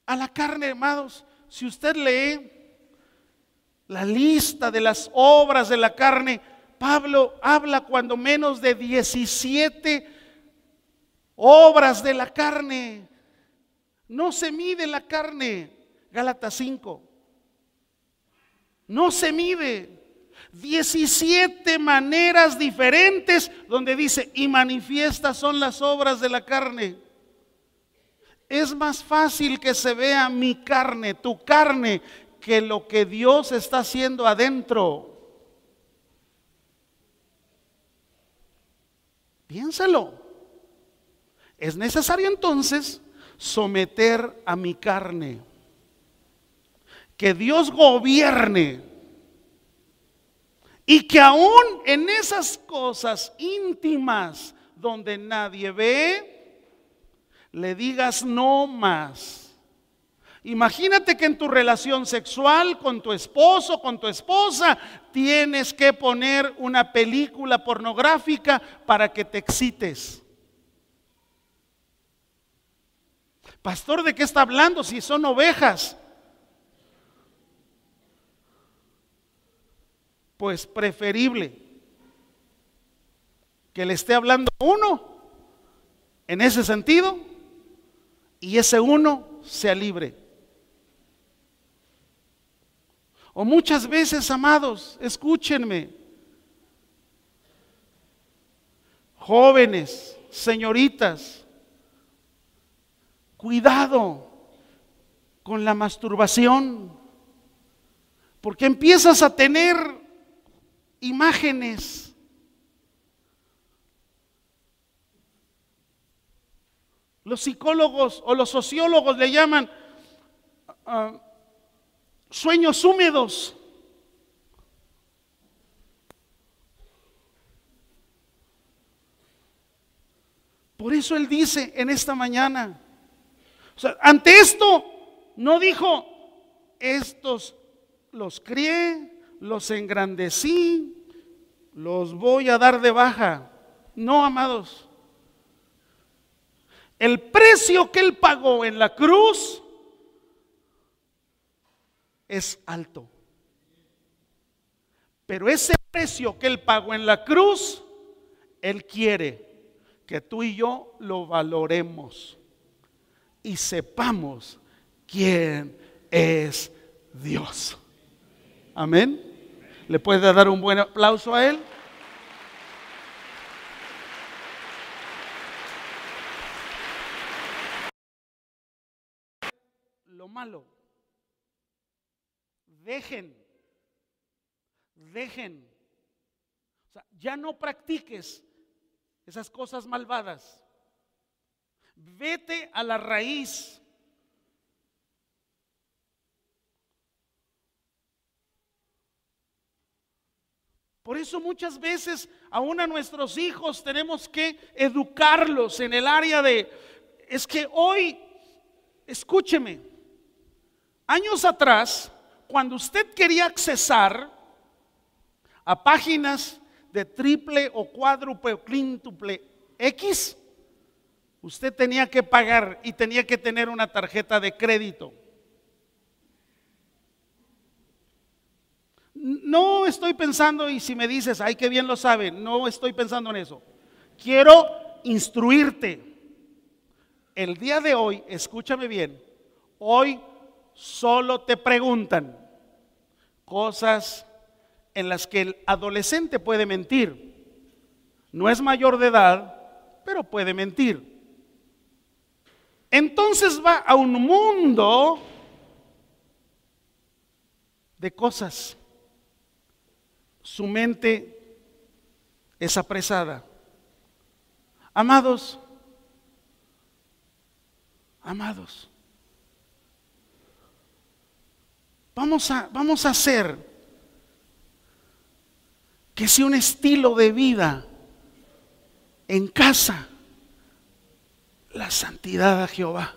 A la carne, amados, si usted lee la lista de las obras de la carne, Pablo habla cuando menos de 17 obras de la carne. No se mide la carne, Gálatas 5. No se mide. 17 maneras diferentes donde dice, y manifiestas son las obras de la carne. Es más fácil que se vea mi carne, tu carne, que lo que Dios está haciendo adentro. Piénsalo. Es necesario entonces someter a mi carne, que Dios gobierne, y que aún en esas cosas íntimas donde nadie ve, le digas no más. Imagínate que en tu relación sexual con tu esposo, con tu esposa, tienes que poner una película pornográfica para que te excites. Pastor, ¿de qué está hablando si son ovejas? Pues preferible que le esté hablando a uno en ese sentido y ese uno sea libre. O muchas veces, amados, escúchenme, jóvenes, señoritas, cuidado con la masturbación, porque empiezas a tener imágenes. Los psicólogos o los sociólogos le llaman sueños húmedos. Por eso él dice en esta mañana, o sea, ante esto no dijo, estos los crié, los engrandecí, los voy a dar de baja. No, amados. El precio que él pagó en la cruz es alto. Pero ese precio que él pagó en la cruz, él quiere que tú y yo lo valoremos y sepamos quién es Dios. Amén. ¿Le puede dar un buen aplauso a él? Lo malo, dejen, o sea, ya no practiques esas cosas malvadas. Vete a la raíz. Por eso muchas veces aún a nuestros hijos tenemos que educarlos en el área de, es que hoy, escúcheme, años atrás, cuando usted quería accesar a páginas de triple o cuádruple o quíntuple X, usted tenía que pagar y tenía que tener una tarjeta de crédito. No estoy pensando, y si me dices, ay, qué bien lo sabe, no estoy pensando en eso. Quiero instruirte. El día de hoy, escúchame bien, hoy solo te preguntan cosas en las que el adolescente puede mentir. No es mayor de edad, pero puede mentir. Entonces va a un mundo de cosas. Su mente es apresada. Amados, vamos a hacer que sea un estilo de vida en casa, la santidad a Jehová.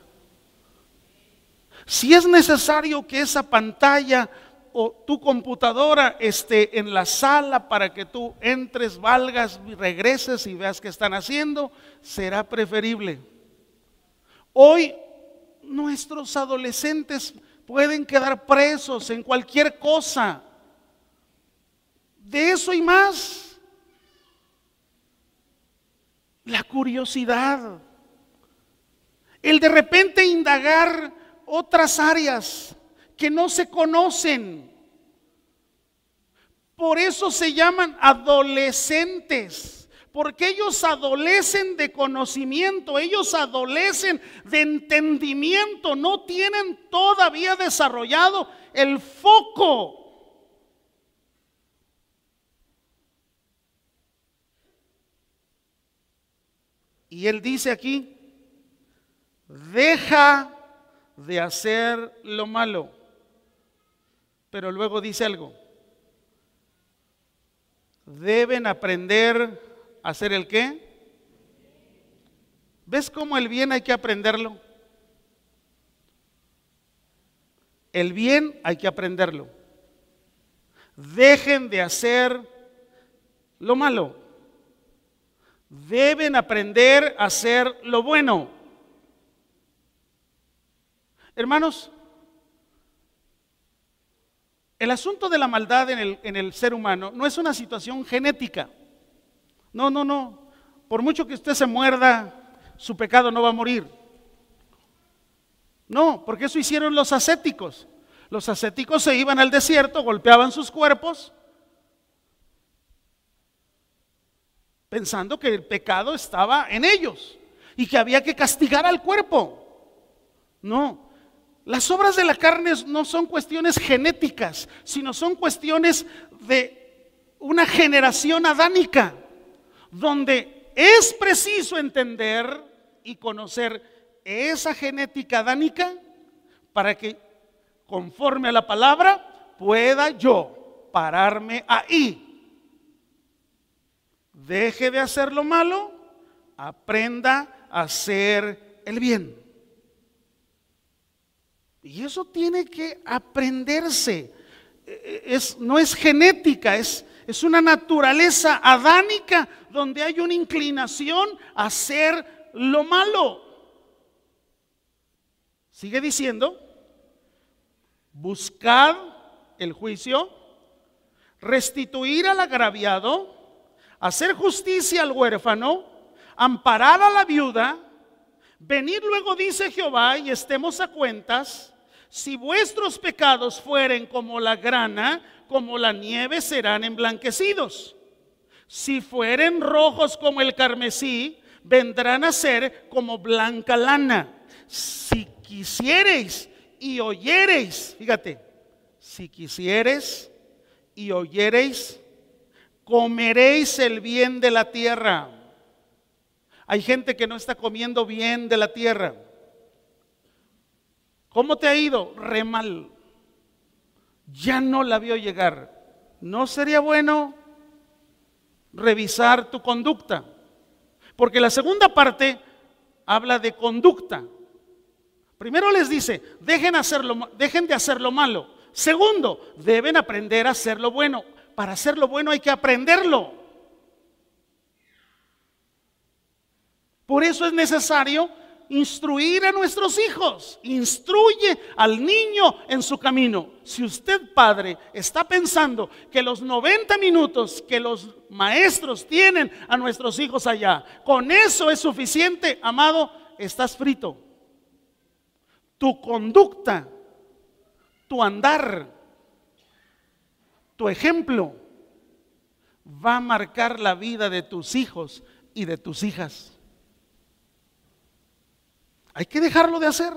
Si es necesario que esa pantalla o tu computadora esté en la sala para que tú entres, valgas, regreses y veas qué están haciendo, será preferible. Hoy nuestros adolescentes pueden quedar presos en cualquier cosa, de eso y más. La curiosidad, el de repente indagar otras áreas que no se conocen. Por eso se llaman adolescentes, porque ellos adolecen de conocimiento, ellos adolecen de entendimiento, no tienen todavía desarrollado el foco. Y él dice aquí, deja de hacer lo malo. Pero luego dice algo, deben aprender a hacer el qué. ¿Ves cómo el bien hay que aprenderlo? El bien hay que aprenderlo. Dejen de hacer lo malo. Deben aprender a hacer lo bueno. Hermanos, el asunto de la maldad en el ser humano no es una situación genética. No. Por mucho que usted se muerda, su pecado no va a morir. No, porque eso hicieron los ascéticos. Los ascéticos se iban al desierto, golpeaban sus cuerpos, pensando que el pecado estaba en ellos y que había que castigar al cuerpo. No, las obras de la carne no son cuestiones genéticas, sino son cuestiones de una generación adánica, donde es preciso entender y conocer esa genética adánica para que, conforme a la palabra, pueda yo pararme ahí. Deje de hacer lo malo, aprenda a hacer el bien. Y eso tiene que aprenderse. No es genética, es una naturaleza adánica donde hay una inclinación a hacer lo malo. Sigue diciendo, buscad el juicio, restituir al agraviado, hacer justicia al huérfano, amparar a la viuda. Venid luego, dice Jehová, y estemos a cuentas. Si vuestros pecados fueren como la grana, como la nieve serán emblanquecidos. Si fueren rojos como el carmesí, vendrán a ser como blanca lana. Si quisiereis y oyereis, fíjate, si quisiereis y oyereis, comeréis el bien de la tierra. Hay gente que no está comiendo bien de la tierra. ¿Cómo te ha ido? Re mal. Ya no la vio llegar. ¿No sería bueno revisar tu conducta? Porque la segunda parte habla de conducta. Primero les dice, dejen de hacer lo malo. Segundo, deben aprender a hacer lo bueno. Para hacer lo bueno hay que aprenderlo. Por eso es necesario instruir a nuestros hijos. Instruye al niño en su camino. Si usted, padre, está pensando que los 90 minutos que los maestros tienen a nuestros hijos allá, con eso es suficiente, amado, estás frito. Tu conducta, tu andar, tu ejemplo va a marcar la vida de tus hijos y de tus hijas. Hay que dejarlo de hacer.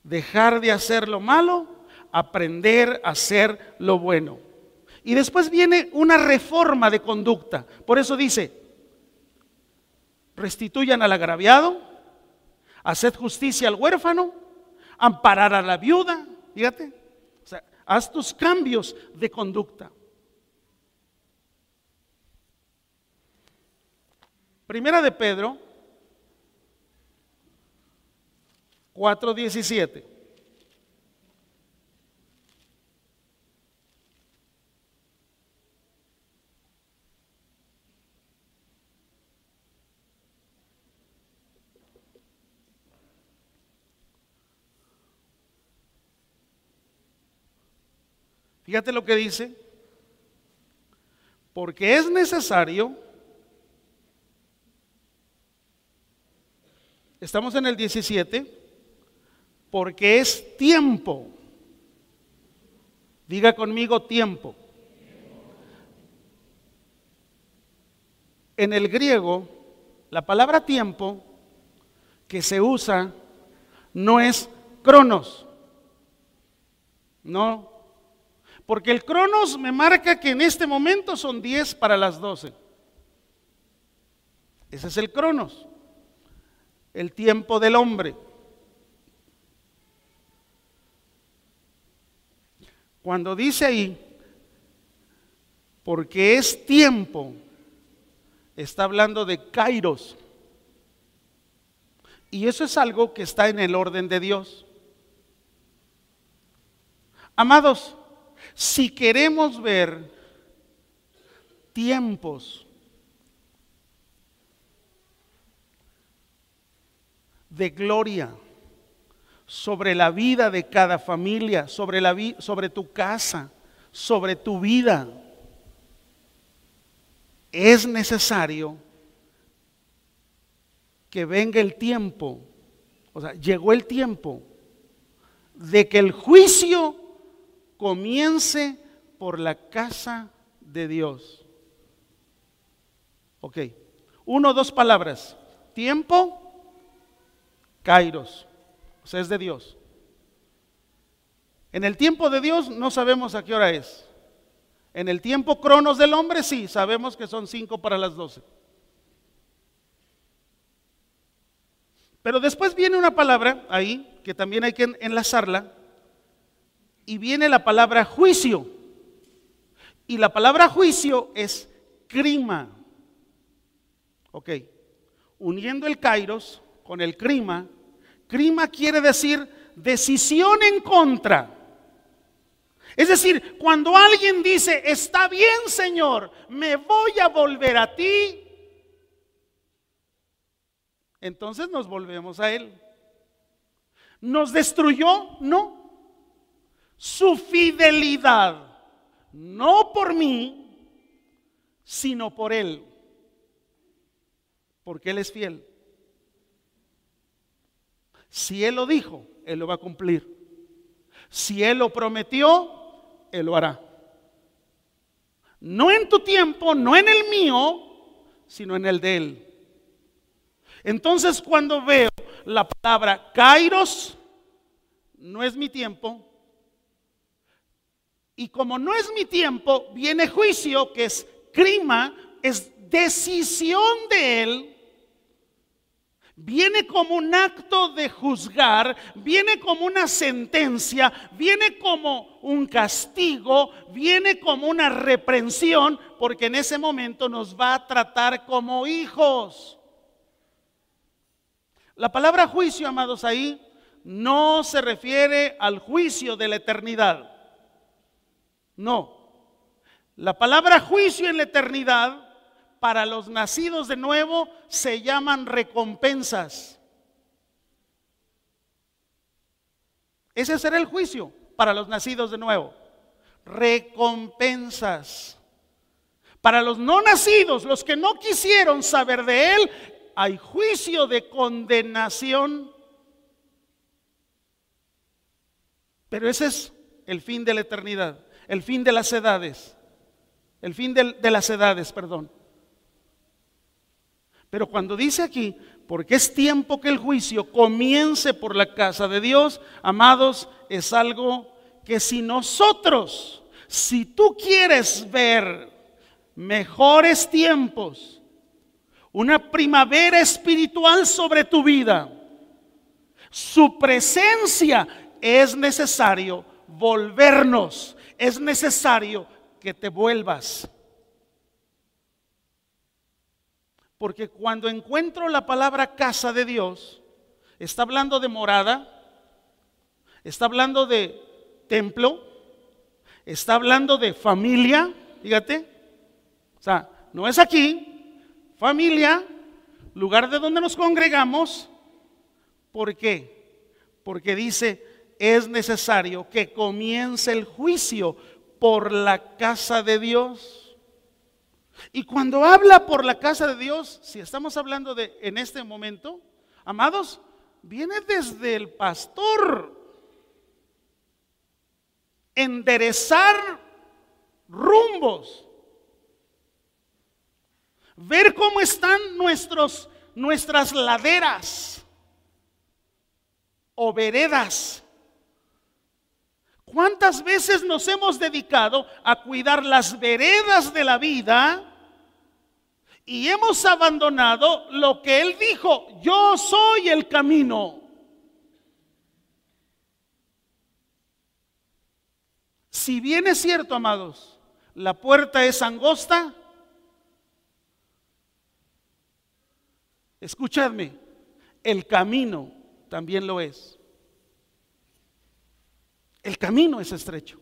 Dejar de hacer lo malo, aprender a hacer lo bueno. Y después viene una reforma de conducta. Por eso dice: restituyan al agraviado, haced justicia al huérfano, amparar a la viuda. Fíjate, o sea, haz tus cambios de conducta. Primera de Pedro 4:17. Fíjate lo que dice: porque es necesario. Estamos en el 17. Porque es tiempo. Diga conmigo: tiempo. En el griego, la palabra tiempo que se usa no es cronos. No. Porque el cronos me marca que en este momento son 10 para las 12. Ese es el cronos. El tiempo del hombre. Cuando dice ahí, porque es tiempo, está hablando de kairos. Y eso es algo que está en el orden de Dios. Amados, si queremos ver tiempos de gloria sobre la vida de cada familia, sobre tu casa, sobre tu vida, es necesario que venga el tiempo, o sea, llegó el tiempo de que el juicio comience por la casa de Dios. Ok, 1 o 2 palabras: tiempo, kairos. O sea, es de Dios. En el tiempo de Dios no sabemos a qué hora es. En el tiempo cronos del hombre sí, sabemos que son 5 para las 12. Pero después viene una palabra ahí, que también hay que enlazarla, y viene la palabra juicio. Y la palabra juicio es crima. Ok, uniendo el kairos con el crima. Crima quiere decir decisión en contra. Es decir, cuando alguien dice: está bien, Señor, me voy a volver a ti, entonces nos volvemos a Él. ¿Nos destruyó? No. Su fidelidad, no por mí, sino por Él, porque Él es fiel. Si Él lo dijo, Él lo va a cumplir. Si Él lo prometió, Él lo hará. No en tu tiempo, no en el mío, sino en el de Él. Entonces, cuando veo la palabra kairos, no es mi tiempo. Y como no es mi tiempo, viene juicio, que es crima, es decisión de Él. Viene como un acto de juzgar, viene como una sentencia, viene como un castigo, viene como una reprensión, porque en ese momento nos va a tratar como hijos. La palabra juicio, amados, ahí no se refiere al juicio de la eternidad. No. La palabra juicio en la eternidad para los nacidos de nuevo se llaman recompensas. Ese será el juicio para los nacidos de nuevo. Recompensas. Para los no nacidos, los que no quisieron saber de Él, hay juicio de condenación. Pero ese es el fin de la eternidad, el fin de las edades, el fin de las edades, perdón. Pero cuando dice aquí, porque es tiempo que el juicio comience por la casa de Dios, amados, es algo que si nosotros, si tú quieres ver mejores tiempos, una primavera espiritual sobre tu vida, su presencia, es necesario volvernos, es necesario que te vuelvas. Porque cuando encuentro la palabra casa de Dios, está hablando de morada, está hablando de templo, está hablando de familia, fíjate. O sea, no es aquí, familia, lugar de donde nos congregamos. ¿Por qué? Porque dice, es necesario que comience el juicio por la casa de Dios. Y cuando habla por la casa de Dios, si estamos hablando de en este momento, amados, viene desde el pastor. Enderezar rumbos. Ver cómo están nuestras laderas o veredas. ¿Cuántas veces nos hemos dedicado a cuidar las veredas de la vida y hemos abandonado lo que Él dijo? Yo soy el camino. Si bien es cierto, amados, la puerta es angosta, escuchadme, el camino también lo es. El camino es estrecho.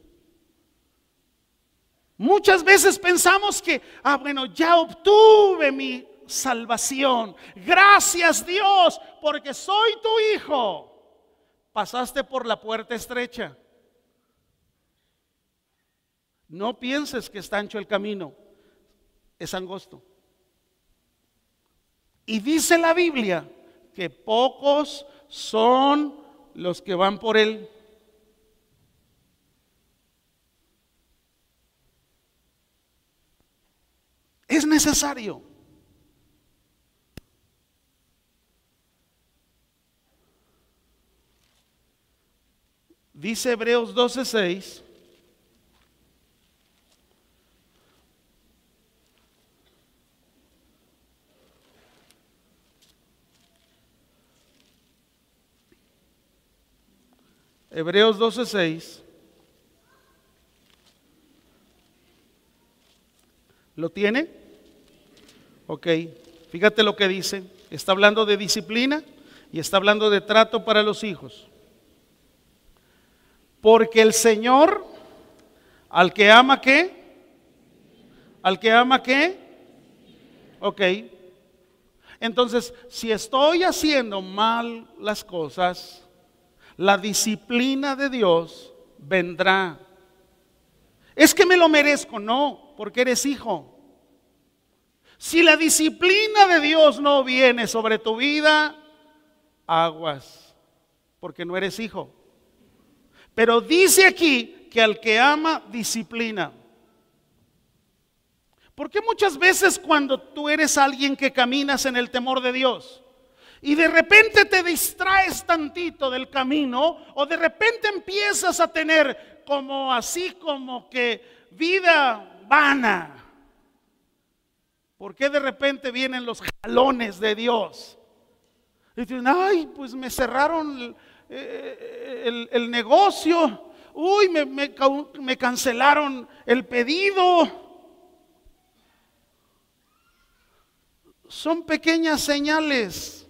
Muchas veces pensamos que, bueno, ya obtuve mi salvación. Gracias Dios, porque soy tu hijo. Pasaste por la puerta estrecha. No pienses que está ancho el camino, es angosto. Y dice la Biblia que pocos son los que van por él. Es necesario. Dice Hebreos 12:6. Hebreos 12:6. ¿Lo tiene? Ok, fíjate lo que dice. Está hablando de disciplina y está hablando de trato para los hijos. Porque el Señor, al que ama, ¿qué? Al que ama, ¿qué? Ok. Entonces, si estoy haciendo mal las cosas, la disciplina de Dios vendrá. Es que me lo merezco, no, porque eres hijo. Si la disciplina de Dios no viene sobre tu vida, aguas, porque no eres hijo. Pero dice aquí que al que ama, disciplina. Porque muchas veces cuando tú eres alguien que caminas en el temor de Dios y de repente te distraes tantito del camino, o de repente empiezas a tener como así como que vida vana, ¿por qué de repente vienen los jalones de Dios? Y dicen, ay, pues me cerraron el negocio, uy, me cancelaron el pedido. Son pequeñas señales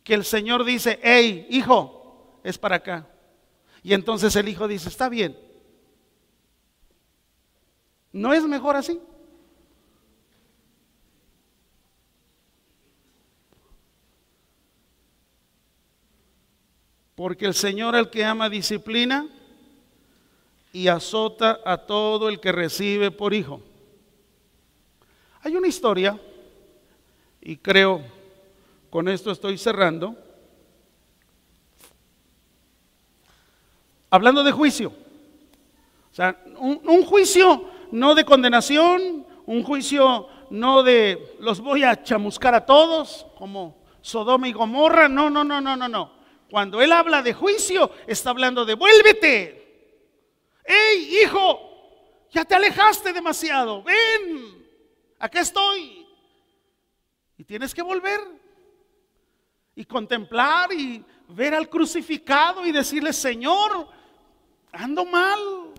que el Señor dice, hey, hijo, es para acá. Y entonces el hijo dice, está bien. ¿No es mejor así? porque el Señor al que ama disciplina y azota a todo el que recibe por hijo. Hay una historia, y creo, con esto estoy cerrando, hablando de juicio. O sea, un juicio no de condenación, un juicio no de los voy a chamuscar a todos, como Sodoma y Gomorra, no. Cuando él habla de juicio, está hablando de vuélvete. ¡Ey, hijo! Ya te alejaste demasiado, ven, acá estoy. Y tienes que volver y contemplar y ver al crucificado y decirle, Señor, ando mal,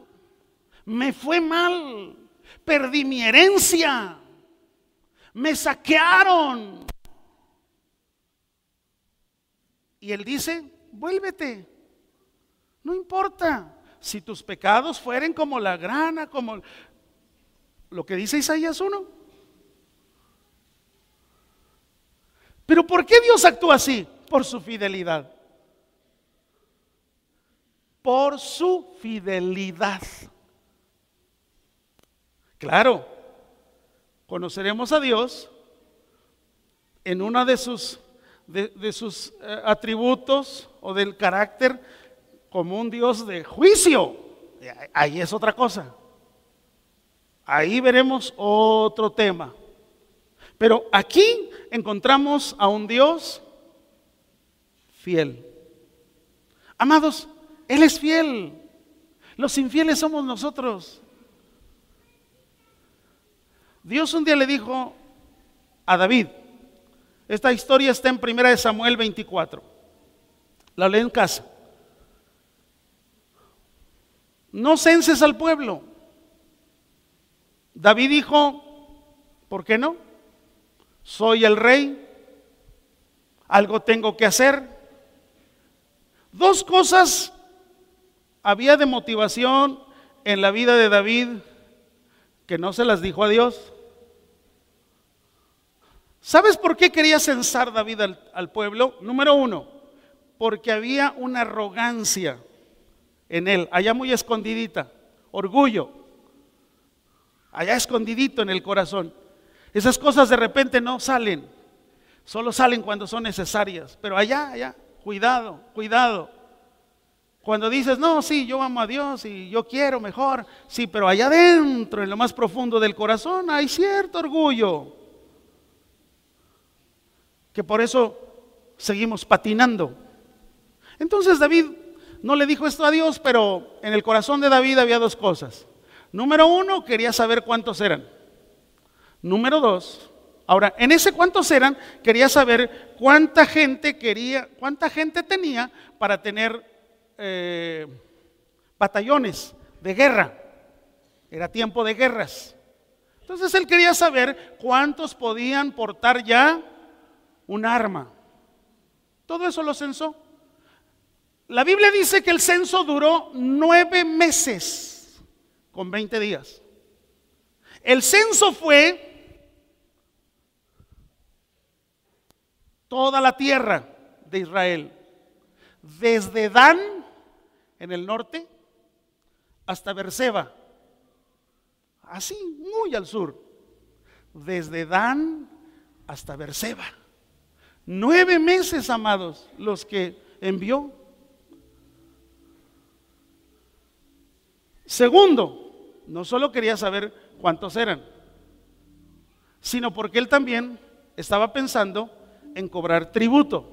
me fue mal, perdí mi herencia, me saquearon. Y él dice, vuélvete, no importa, si tus pecados fueren como la grana, como lo que dice Isaías 1. Pero ¿por qué Dios actúa así? Por su fidelidad. Por su fidelidad. Claro, conoceremos a Dios en uno de sus atributos o del carácter como un Dios de juicio. Ahí es otra cosa. Ahí veremos otro tema. Pero aquí encontramos a un Dios fiel. Amados, Él es fiel. Los infieles somos nosotros. Dios un día le dijo a David, esta historia está en 1 Samuel 24, la lee en casa. No censes al pueblo. David dijo, ¿por qué no? Soy el rey, algo tengo que hacer. Dos cosas había de motivación en la vida de David que no se las dijo a Dios. ¿Sabes por qué quería censar David al pueblo? Número uno, porque había una arrogancia en él, allá muy escondidita, orgullo, allá escondidito en el corazón. Esas cosas de repente no salen, solo salen cuando son necesarias, pero allá, cuidado. Cuando dices, no, sí, yo amo a Dios y yo quiero mejor, sí, pero allá adentro, en lo más profundo del corazón, hay cierto orgullo, que por eso seguimos patinando. Entonces David no le dijo esto a Dios, pero en el corazón de David había dos cosas. Número uno, quería saber cuántos eran. Número dos, ahora, en ese cuántos eran, quería saber cuánta gente tenía para tener batallones de guerra. Era tiempo de guerras. Entonces él quería saber cuántos podían portar ya un arma. Todo eso lo censó. La Biblia dice que el censo duró 9 meses con 20 días. El censo fue toda la tierra de Israel, desde Dan en el norte hasta Beerseba, así muy al sur, desde Dan hasta Beerseba. 9 meses, amados, los que envió. Segundo, no solo quería saber cuántos eran, sino porque él también estaba pensando en cobrar tributo.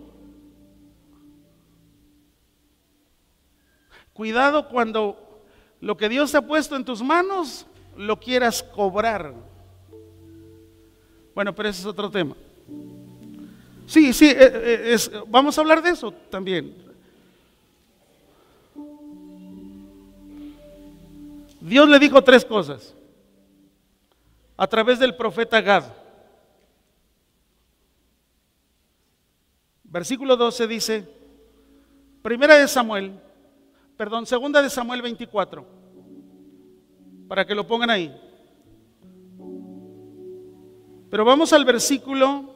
Cuidado cuando lo que Dios te ha puesto en tus manos lo quieras cobrar. Bueno, pero ese es otro tema. Sí, vamos a hablar de eso también. Dios le dijo 3 cosas a través del profeta Gad. Versículo 12 dice, segunda de Samuel 24, para que lo pongan ahí. Pero vamos al versículo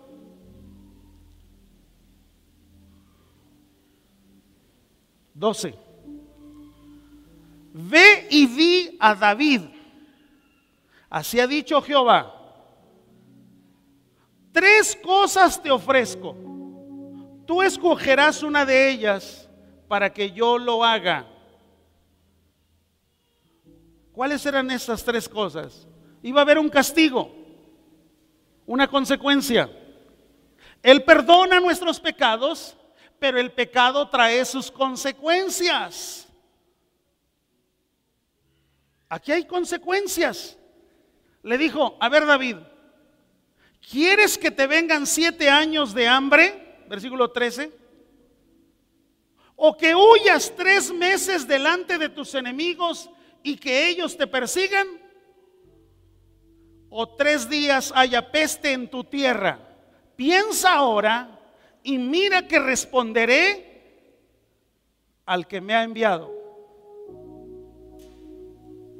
12. Ve y di a David, así ha dicho Jehová, 3 cosas te ofrezco, tú escogerás una de ellas para que yo lo haga. ¿Cuáles eran estas 3 cosas? Iba a haber un castigo, una consecuencia. Él perdona nuestros pecados, pero el pecado trae sus consecuencias. Aquí hay consecuencias. Le dijo, a ver David, ¿quieres que te vengan 7 años de hambre? Versículo 13. ¿O que huyas 3 meses delante de tus enemigos y que ellos te persigan? ¿O 3 días haya peste en tu tierra? Piensa ahora y mira que responderé al que me ha enviado.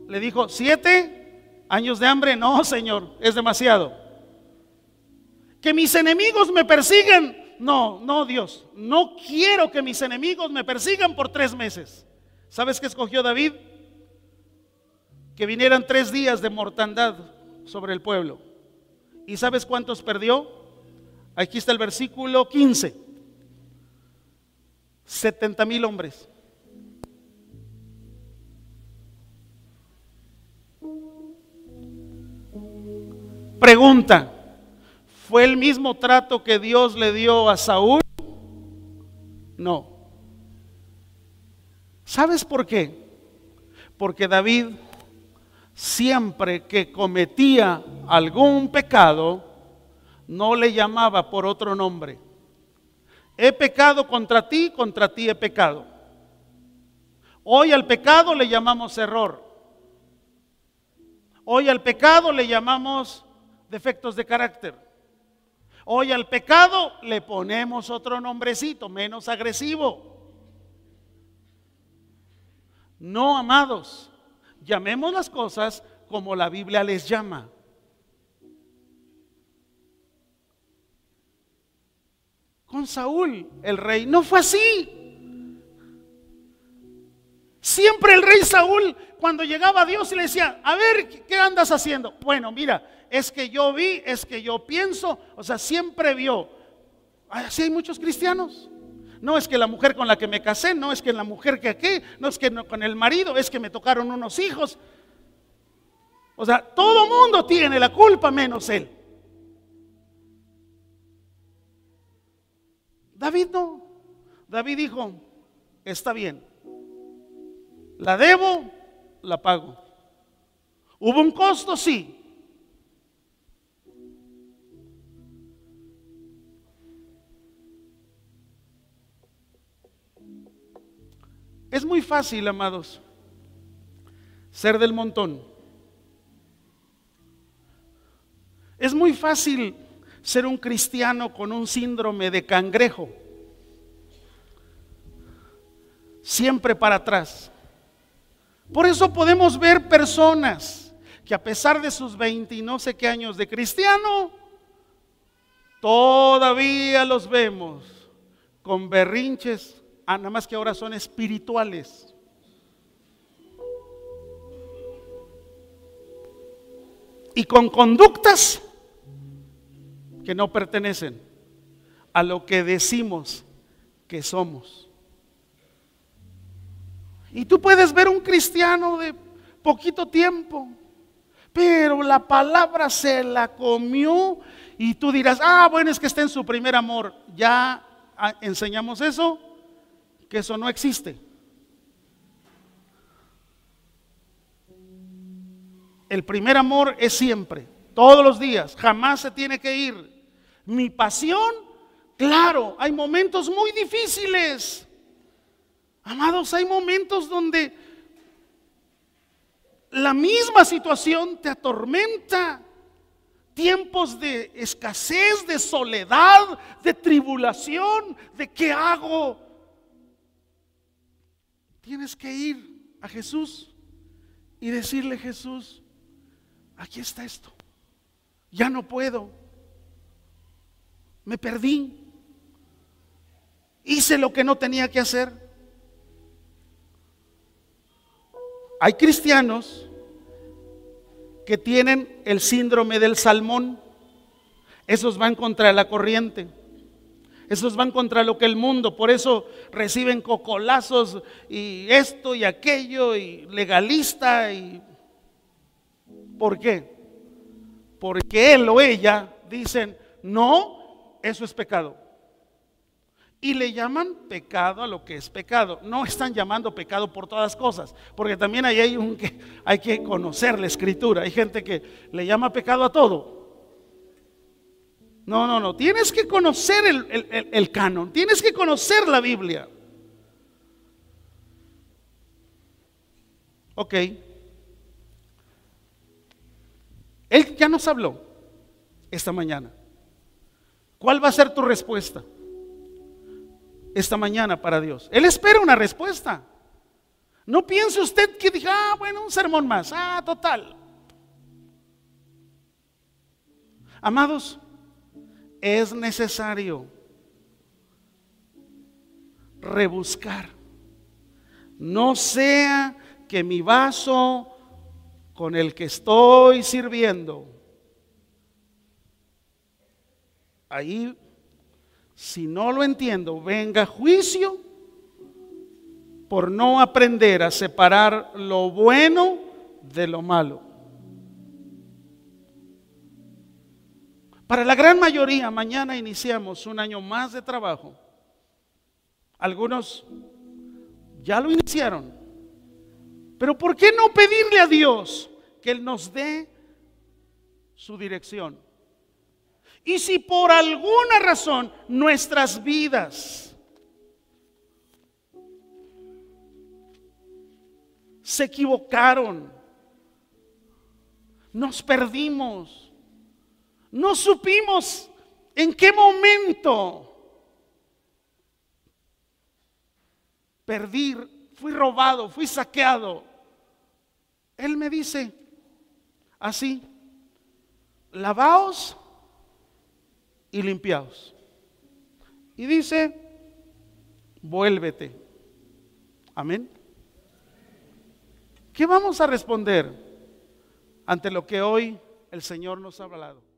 Le dijo, 7 años de hambre, no Señor, es demasiado. Que mis enemigos me persigan, no Dios, no quiero que mis enemigos me persigan por 3 meses. ¿Sabes qué escogió David? Que vinieran 3 días de mortandad sobre el pueblo. ¿Y sabes cuántos perdió? Aquí está el versículo 15. 70,000 hombres. Pregunta, ¿fue el mismo trato que Dios le dio a Saúl? No. ¿Sabes por qué? Porque David siempre que cometía algún pecado, no le llamaba por otro nombre. He pecado contra ti he pecado. Hoy al pecado le llamamos error. Hoy al pecado le llamamos defectos de carácter. Hoy al pecado le ponemos otro nombrecito, menos agresivo. No, amados, llamemos las cosas como la Biblia les llama. Con Saúl, el rey, no fue así. Siempre el rey Saúl, cuando llegaba a Dios y le decía, a ver, ¿qué andas haciendo? Bueno, mira, es que yo vi, es que yo pienso, o sea, siempre vio. Así hay muchos cristianos. No es que la mujer con la que me casé, no es que la mujer que aquí, no es que no, con el marido, es que me tocaron unos hijos. O sea, todo mundo tiene la culpa menos él. David no. David dijo, está bien, la debo, la pago. ¿Hubo un costo? Sí. Es muy fácil, amados, ser del montón. Es muy fácil ser un cristiano con un síndrome de cangrejo, siempre para atrás. Por eso podemos ver personas que a pesar de sus 20 y no sé qué años de cristiano, todavía los vemos con berrinches. Nada más que ahora son espirituales. Y con conductas que no pertenecen a lo que decimos que somos. Y tú puedes ver un cristiano de poquito tiempo, pero la palabra se la comió y tú dirás, bueno, es que está en su primer amor. Ya enseñamos eso, que eso no existe. El primer amor es siempre, todos los días, jamás se tiene que ir. Mi pasión, claro, hay momentos muy difíciles. Amados, hay momentos donde la misma situación te atormenta. Tiempos de escasez, de soledad, de tribulación, de ¿qué hago? Tienes que ir a Jesús y decirle, Jesús, aquí está esto, ya no puedo, me perdí, hice lo que no tenía que hacer, Hay cristianos que tienen el síndrome del salmón. Esos van contra la corriente. Esos van contra lo que el mundo, por eso reciben cocolazos y esto y aquello y legalista. ¿Por qué? Porque él o ella dicen, no, eso es pecado. Y le llaman pecado a lo que es pecado. No están llamando pecado por todas cosas, porque también ahí hay que conocer la escritura. Hay gente que le llama pecado a todo. No, tienes que conocer el canon, tienes que conocer la Biblia. Ok. Él ya nos habló esta mañana. ¿Cuál va a ser tu respuesta esta mañana para Dios? Él espera una respuesta. No piense usted que diga, bueno, un sermón más, total. Amados, es necesario rebuscar. No sea que mi vaso con el que estoy sirviendo, ahí, si no lo entiendo, venga juicio por no aprender a separar lo bueno de lo malo. Para la gran mayoría, mañana iniciamos un año más de trabajo. Algunos ya lo iniciaron. Pero ¿por qué no pedirle a Dios que Él nos dé su dirección? Y si por alguna razón nuestras vidas se equivocaron, nos perdimos, no supimos en qué momento perdí, fui robado, fui saqueado. Él me dice así: lavaos y limpiaos. Y dice, vuélvete. Amén. ¿Qué vamos a responder ante lo que hoy el Señor nos ha hablado?